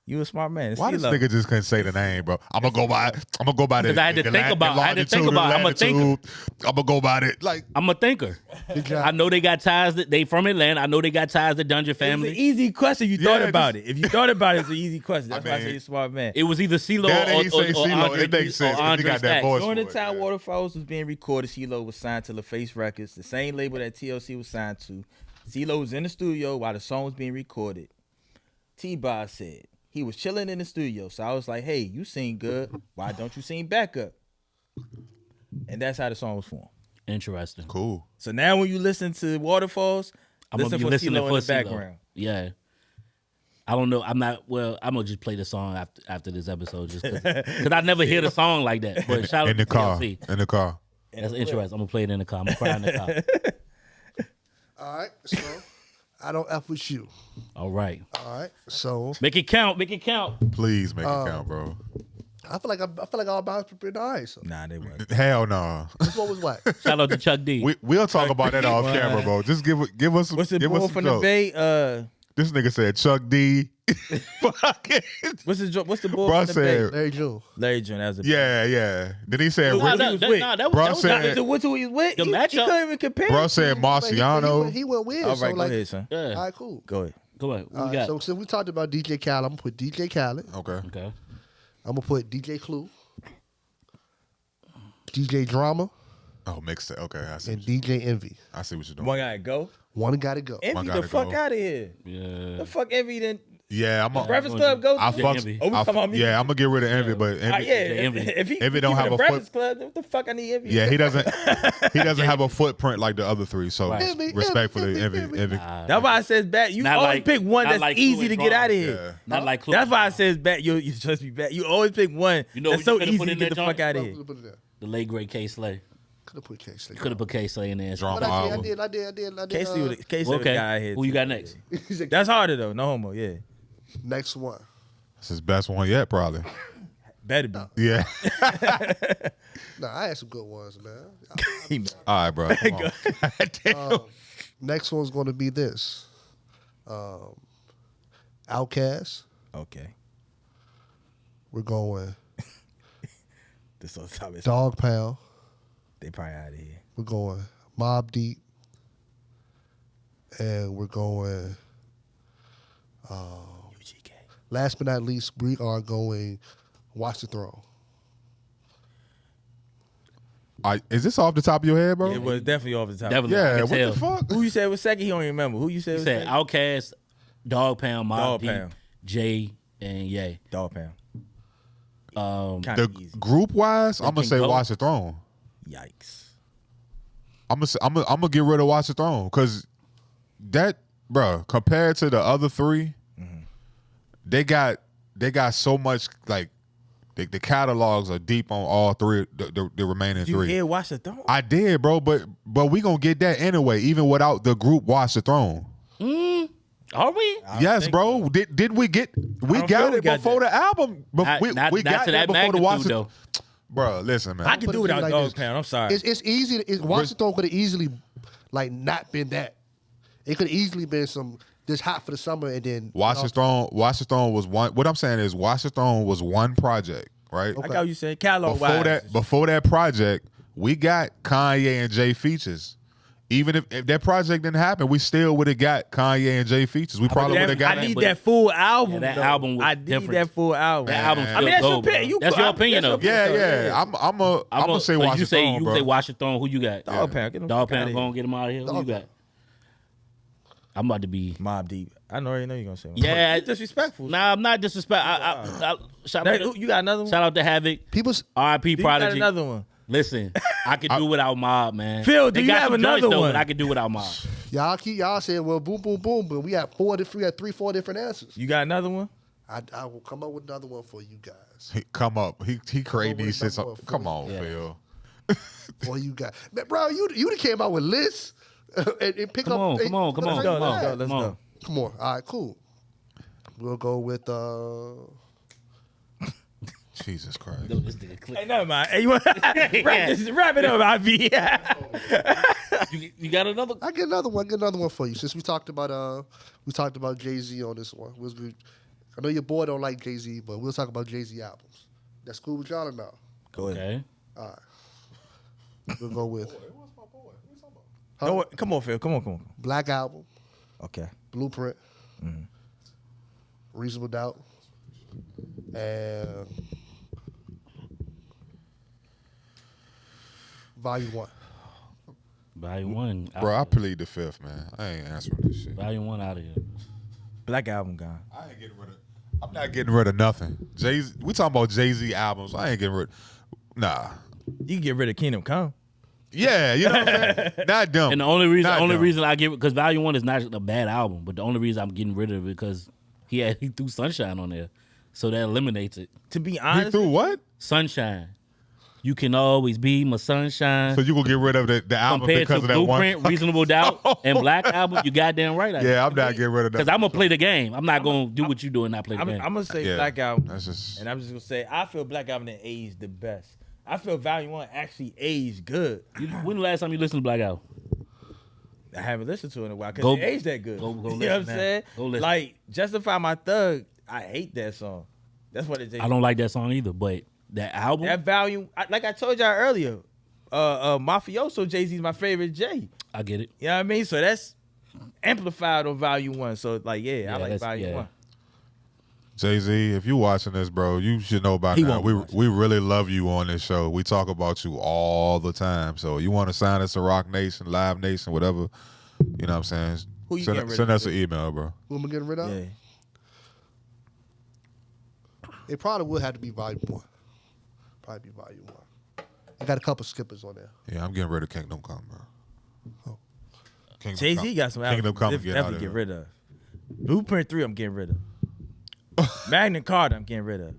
Speaker 5: You a smart man.
Speaker 1: Why this
Speaker 5: CeeLo.
Speaker 1: nigga just couldn't say the name, bro? I'm gonna go by the.
Speaker 2: Because I had to think about. I'm a thinker.
Speaker 1: I'm gonna go by it. Like
Speaker 2: I'm a thinker.
Speaker 4: job.
Speaker 2: I know they got ties. They from Atlanta. I know they got ties to Dungeon
Speaker 5: It's an
Speaker 2: family.
Speaker 5: easy question if you
Speaker 1: Yeah,
Speaker 5: thought about
Speaker 1: just-
Speaker 5: it. If you thought about it, it's an easy question. That's why I
Speaker 1: mean,
Speaker 5: say you're a smart man.
Speaker 2: It was either CeeLo
Speaker 1: Now that
Speaker 2: or
Speaker 1: he say CeeLo,
Speaker 2: Andre,
Speaker 1: it makes sense,
Speaker 2: or
Speaker 1: 'cause he
Speaker 2: Andre
Speaker 1: got that
Speaker 2: Stacks.
Speaker 1: voice.
Speaker 5: During the
Speaker 1: for it,
Speaker 5: time
Speaker 1: yeah.
Speaker 5: Waterfalls was being recorded, CeeLo was signed to LaFace Records, the same label that TLC was signed to. CeeLo was in the studio while the song was being recorded. T-Boz said he was chilling in the studio. So I was like, hey, you sing good. Why don't you sing backup? And that's how the song was formed.
Speaker 2: Interesting.
Speaker 1: cool.
Speaker 5: So now when you listen to Waterfalls,
Speaker 2: I'm
Speaker 5: listen
Speaker 2: gonna be
Speaker 5: for
Speaker 2: listening
Speaker 5: CeeLo
Speaker 2: for
Speaker 5: in the
Speaker 2: CeeLo.
Speaker 5: background.
Speaker 2: Yeah. I don't know. I'm not. Well, I'm gonna just play the song after this episode, just because I never hear the song like that. But shout out
Speaker 1: in the
Speaker 2: to
Speaker 1: car.
Speaker 2: TLC.
Speaker 1: In the car.
Speaker 2: That's interesting. I'm gonna play it in the car. I'm gonna cry in the car.
Speaker 4: All right, so I don't F with you.
Speaker 2: All right.
Speaker 4: All right, so
Speaker 2: Make it count. Make it count.
Speaker 1: Please make it count, bro.
Speaker 4: I feel like all about to been all right. So
Speaker 5: Nah, they weren't.
Speaker 1: Hell no.
Speaker 4: this one was what?
Speaker 2: Shout out to Chuck D.
Speaker 1: We'll talk about that off camera, bro. Just give us.
Speaker 5: What's the
Speaker 1: give
Speaker 5: boy
Speaker 1: us
Speaker 5: from
Speaker 1: some
Speaker 5: the Bay?
Speaker 1: This nigga said Chuck D. Fucking.
Speaker 5: What's the boy
Speaker 1: Bro
Speaker 5: from the Bay?
Speaker 1: said,
Speaker 4: Larry June.
Speaker 5: Larry June. That was a
Speaker 1: Yeah. Then he said,
Speaker 2: Nah,
Speaker 1: really?
Speaker 2: that
Speaker 1: Bro
Speaker 2: was
Speaker 1: said-
Speaker 5: So what's who he was with?
Speaker 2: The
Speaker 5: He
Speaker 2: matchup.
Speaker 5: couldn't even compare.
Speaker 1: Bro said Marciano.
Speaker 4: He went weird.
Speaker 5: All
Speaker 4: so
Speaker 5: right, go
Speaker 4: like,
Speaker 5: ahead, son.
Speaker 2: Yeah.
Speaker 4: all right, cool.
Speaker 5: Go ahead.
Speaker 2: Go ahead. What
Speaker 4: All
Speaker 2: we
Speaker 4: right,
Speaker 2: got?
Speaker 4: so since we talked about DJ Khaled, I'm gonna put DJ Khaled.
Speaker 1: Okay.
Speaker 2: Okay.
Speaker 4: I'm gonna put DJ Clue, DJ Drama,
Speaker 1: Oh, mixed it. Okay, I see.
Speaker 4: and DJ Envy.
Speaker 1: I see what you're doing.
Speaker 5: One guy go.
Speaker 4: One gotta go.
Speaker 5: Envy
Speaker 1: gotta
Speaker 5: the fuck
Speaker 1: go.
Speaker 5: out of here.
Speaker 2: Yeah.
Speaker 5: The fuck Envy then?
Speaker 1: Yeah, I'm.
Speaker 5: Breakfast Club go.
Speaker 1: I
Speaker 5: to?
Speaker 1: fuck.
Speaker 2: Envy.
Speaker 5: Oh, we talking about me?
Speaker 1: Yeah, I'm gonna get rid of Envy, but Envy,
Speaker 5: Yeah,
Speaker 2: Envy.
Speaker 5: if he
Speaker 1: Envy don't
Speaker 5: keep it
Speaker 1: have
Speaker 5: a
Speaker 1: a
Speaker 5: Breakfast Club, what the fuck I need Envy?
Speaker 1: yeah, he doesn't have a footprint like the other three. So
Speaker 2: Right.
Speaker 4: Envy,
Speaker 1: respectfully,
Speaker 4: Envy.
Speaker 1: Envy.
Speaker 5: That's why I says bad. You
Speaker 2: Not
Speaker 5: always
Speaker 2: like-
Speaker 5: pick one
Speaker 2: not
Speaker 5: that's
Speaker 2: like
Speaker 5: easy
Speaker 2: Clue
Speaker 5: to
Speaker 2: and
Speaker 5: get
Speaker 2: Drama.
Speaker 5: out of here.
Speaker 1: Yeah.
Speaker 2: Not like Clue.
Speaker 5: That's why I says bad. You just be bad. You always pick one
Speaker 2: You know
Speaker 5: that's
Speaker 2: what you
Speaker 5: so
Speaker 2: could've
Speaker 5: easy
Speaker 2: put
Speaker 5: to
Speaker 2: in
Speaker 5: get
Speaker 2: that
Speaker 5: the fuck
Speaker 2: joint?
Speaker 5: out of here.
Speaker 4: Put it there.
Speaker 2: The late great K Slay.
Speaker 4: Could have put K-Slay.
Speaker 2: Could have put K Slay in there.
Speaker 1: Drama
Speaker 4: But I
Speaker 1: album.
Speaker 4: did.
Speaker 5: Casey was the
Speaker 2: Okay.
Speaker 5: guy out here.
Speaker 2: Who you
Speaker 5: too.
Speaker 2: got next?
Speaker 5: That's harder though. No homo. Yeah,
Speaker 4: Next one.
Speaker 1: It's his best one yet, probably.
Speaker 5: better be.
Speaker 1: Yeah.
Speaker 4: Nah, I had some good ones, man.
Speaker 1: All right, bro. Come on.
Speaker 4: Next one's gonna be this. Outkast.
Speaker 5: Okay.
Speaker 4: We're going
Speaker 5: This on top of
Speaker 4: Dog Pound.
Speaker 5: They probably out of here.
Speaker 4: We're going Mobb Deep. And we're going,
Speaker 5: UGK.
Speaker 4: last but not least, we are going Watch the Throne.
Speaker 1: Is this off the top of your head, bro?
Speaker 5: It was definitely off the top.
Speaker 2: Definitely. I
Speaker 1: Yeah.
Speaker 2: can
Speaker 1: What
Speaker 2: tell.
Speaker 1: the fuck?
Speaker 5: Who you said was second? He don't even remember. Who you said
Speaker 2: He
Speaker 5: was
Speaker 2: said
Speaker 5: second?
Speaker 2: Outkast, Dog Pound, Mobb
Speaker 5: Dog
Speaker 2: Deep,
Speaker 5: Pound.
Speaker 2: Jay, and Ye.
Speaker 5: Dog Pound. Kind
Speaker 1: The
Speaker 5: of easy.
Speaker 1: group wise, I'm gonna
Speaker 2: can
Speaker 1: say
Speaker 2: go.
Speaker 1: Watch the Throne.
Speaker 5: Yikes.
Speaker 1: I'm gonna get rid of Watch the Throne because that, bro, compared to the other three, they got so much like the catalogs are deep on all three, the remaining
Speaker 5: Did you
Speaker 1: three.
Speaker 5: hear Watch the Throne?
Speaker 1: I did, bro, but we gonna get that anyway, even without the group Watch the Throne.
Speaker 2: Are we?
Speaker 1: Yes,
Speaker 5: think
Speaker 1: bro. Did we get? We
Speaker 5: don't
Speaker 1: got
Speaker 5: feel
Speaker 1: it
Speaker 5: we got
Speaker 1: before the album. We
Speaker 2: Not
Speaker 1: got
Speaker 2: to
Speaker 1: that
Speaker 2: that
Speaker 1: before the Watch
Speaker 2: magnitude,
Speaker 1: the.
Speaker 2: though.
Speaker 1: Bro, listen, man.
Speaker 5: I can
Speaker 4: Put
Speaker 5: do
Speaker 4: it
Speaker 5: without
Speaker 4: like
Speaker 5: Dog
Speaker 4: this.
Speaker 5: Pound. I'm sorry.
Speaker 4: It's easy. Watch the Throne could have easily, like, not been that. It could have easily been some just hot for the summer and then
Speaker 1: Watch the Throne. Watch the Throne was one. What I'm saying is, Watch the Throne was one project, right?
Speaker 5: I got what you saying. Catalog
Speaker 1: Before that project, we got Kanye and Jay features. Even if that project didn't happen, we still would have got Kanye and Jay features. We probably would have got.
Speaker 5: I need
Speaker 2: but-
Speaker 5: that full album.
Speaker 2: Yeah, that
Speaker 5: though.
Speaker 2: album was
Speaker 5: I need
Speaker 2: different.
Speaker 5: that full album.
Speaker 2: That album's
Speaker 1: I
Speaker 2: still
Speaker 5: mean, that's your
Speaker 2: gold, bro.
Speaker 5: opinion.
Speaker 2: That's your opinion, though.
Speaker 1: Yeah. I'm gonna say Watch the Throne,
Speaker 2: you
Speaker 1: bro.
Speaker 2: say Watch the Throne. Who you got?
Speaker 5: Dog Pound. Get him
Speaker 2: Dog
Speaker 5: fuck outta
Speaker 2: Pound
Speaker 5: here.
Speaker 2: gonna get him out of here. Who you got? I'm about to be.
Speaker 5: Mobb Deep. I already know you're gonna say.
Speaker 2: Yeah,
Speaker 5: It's disrespectful.
Speaker 2: Nah, I'm not disrespect. Shout
Speaker 5: You got another one?
Speaker 2: out to Havoc.
Speaker 4: people's.
Speaker 2: R.I.P.
Speaker 5: You got
Speaker 2: Prodigy.
Speaker 5: another one.
Speaker 2: Listen, I could do without Mob, man.
Speaker 5: Phil, do
Speaker 2: They
Speaker 5: you
Speaker 2: got
Speaker 5: have
Speaker 2: some joints,
Speaker 5: another
Speaker 2: though,
Speaker 5: one?
Speaker 2: But I could do without Mob.
Speaker 4: Y'all saying, well, boom, boom, boom, but we had 3, 4 different answers.
Speaker 5: You got another one?
Speaker 4: I will come up with another one for you guys.
Speaker 1: He come up. He created these shits.
Speaker 4: Number
Speaker 1: Up. Come on,
Speaker 2: Yeah.
Speaker 1: Phil.
Speaker 4: Boy, you got, man, bro. You done came out with lists and pick
Speaker 2: Come
Speaker 4: up.
Speaker 2: on.
Speaker 5: Let's go. Let's go. Let's
Speaker 2: Come on.
Speaker 5: go.
Speaker 4: Come on. All right, cool. We'll go with
Speaker 1: Jesus Christ.
Speaker 2: This nigga
Speaker 5: Hey,
Speaker 2: click.
Speaker 5: never mind. Hey, you want wrap it up, IV.
Speaker 2: You got another?
Speaker 4: I get another one for you. Since we talked about Jay-Z on this one. I know your boy don't like Jay-Z, but we'll talk about Jay-Z albums. That's cool with y'all or no?
Speaker 5: Go ahead.
Speaker 2: Okay.
Speaker 4: We'll go with
Speaker 5: No, come on, Phil. Come on.
Speaker 4: Black Album,
Speaker 5: Okay.
Speaker 4: Blueprint, Reasonable Doubt, and Volume 1.
Speaker 2: Volume 1.
Speaker 1: Bro, I plead the fifth, man. I ain't answering this shit.
Speaker 2: Volume 1 out of here.
Speaker 5: Black album gone.
Speaker 1: I ain't getting rid of. I'm not getting rid of nothing. Jay-Z. We talking about Jay-Z albums. I ain't getting rid. Nah.
Speaker 5: You can get rid of Kingdom Come.
Speaker 1: Yeah, you know what I'm saying? Not dumb.
Speaker 2: And the only
Speaker 1: Not dumb.
Speaker 2: reason I give, because Volume 1 is not a bad album, but the only reason I'm getting rid of it because He threw Sunshine on there, so that eliminates it.
Speaker 5: To be
Speaker 1: He
Speaker 5: honest,
Speaker 1: threw what?
Speaker 2: Sunshine. You can always be my sunshine.
Speaker 1: So you gonna get rid of the album
Speaker 2: Compared
Speaker 1: because
Speaker 2: to
Speaker 1: of that
Speaker 2: Blueprint,
Speaker 1: one?
Speaker 2: Reasonable Doubt, and Black Album, you goddamn right.
Speaker 1: Yeah, I'm not getting rid of that.
Speaker 2: Because I'm gonna play the game. I'm not gonna do what you do and not play the
Speaker 5: I'm
Speaker 2: game.
Speaker 5: gonna say
Speaker 1: Yeah,
Speaker 5: Black Album,
Speaker 1: that's just-
Speaker 5: and I'm just gonna say I feel Black Album that aged the best. I feel Volume 1 actually aged good.
Speaker 2: When the last time you listened to Black Album?
Speaker 5: I haven't listened to it in a while
Speaker 2: Go-
Speaker 5: because it aged that good.
Speaker 2: go
Speaker 5: you know what I'm
Speaker 2: listen now.
Speaker 5: saying?
Speaker 2: Go listen.
Speaker 5: Like Justify My Thug, I hate that song. That's what it is.
Speaker 2: I don't like that song either, but that album,
Speaker 5: That Volume, like I told y'all earlier, Mafioso Jay-Z's my favorite Jay.
Speaker 2: I get it.
Speaker 5: You know what I mean? So that's amplified on Volume 1. So like, yeah, I like
Speaker 2: that's-
Speaker 5: Volume
Speaker 2: yeah.
Speaker 5: 1.
Speaker 1: Jay-Z, if you watching this, bro, you should know by
Speaker 2: He
Speaker 1: now.
Speaker 2: won't be
Speaker 1: We
Speaker 2: watching.
Speaker 1: we really love you on this show. We talk about you all the time. So you want to sign us to Rock Nation, Live Nation, whatever. You know what I'm saying?
Speaker 5: Who you getting rid
Speaker 1: send
Speaker 5: of?
Speaker 1: us an email, bro.
Speaker 4: Who am I getting rid of?
Speaker 5: Yeah.
Speaker 4: It probably would have to be Volume 1. Probably be Volume 1. I got a couple skippers on there.
Speaker 1: Yeah, I'm getting rid of Kingdom Come, bro. Kingdom
Speaker 5: Jay-Z
Speaker 1: Come.
Speaker 5: got some
Speaker 1: Kingdom
Speaker 5: albums
Speaker 1: Come.
Speaker 5: I'm definitely get rid of. Blueprint 3, I'm getting rid of. Magna Carta, I'm getting rid of.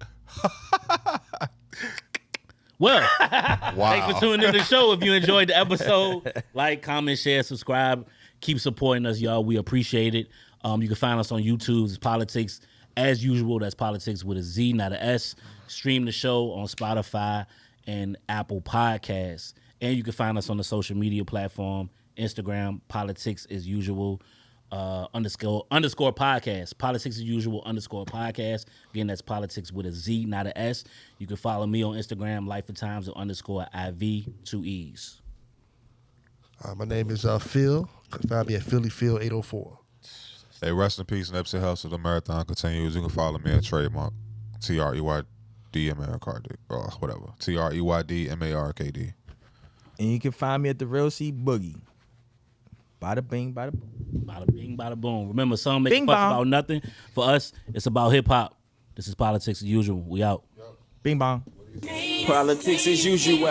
Speaker 2: Well,
Speaker 1: Wow.
Speaker 2: thanks for tuning in to the show. If you enjoyed the episode, like, comment, share, subscribe. Keep supporting us, y'all. We appreciate it. You can find us on YouTube. It's Politickz. As usual, that's Politickz with a Z, not a S. Stream the show on Spotify and Apple Podcasts. And you can find us on the social media platform, Instagram, Politickz as usual, underscore podcast. Politickz as usual, underscore podcast. Again, that's Politickz with a Z, not a S. You can follow me on Instagram, Life of Times, underscore IV, 2 E's.
Speaker 4: My name is Phil. You can find me at Philly Phil 804.
Speaker 1: Hey, rest in peace, Nipsey Hussle. The marathon continues. You can follow me at Trademark, TREYDMARKD, or whatever. TREYDMARKD.
Speaker 5: And you can find me at the Real C Boogie. Bada bing, bada boom.
Speaker 2: Bada bing, bada boom. Remember, some make
Speaker 5: Bing
Speaker 2: a fuss
Speaker 5: bong.
Speaker 2: about nothing. For us, it's about hip hop. This is Politickz as usual. We out.
Speaker 5: Bing bong.
Speaker 3: Politickz as usual.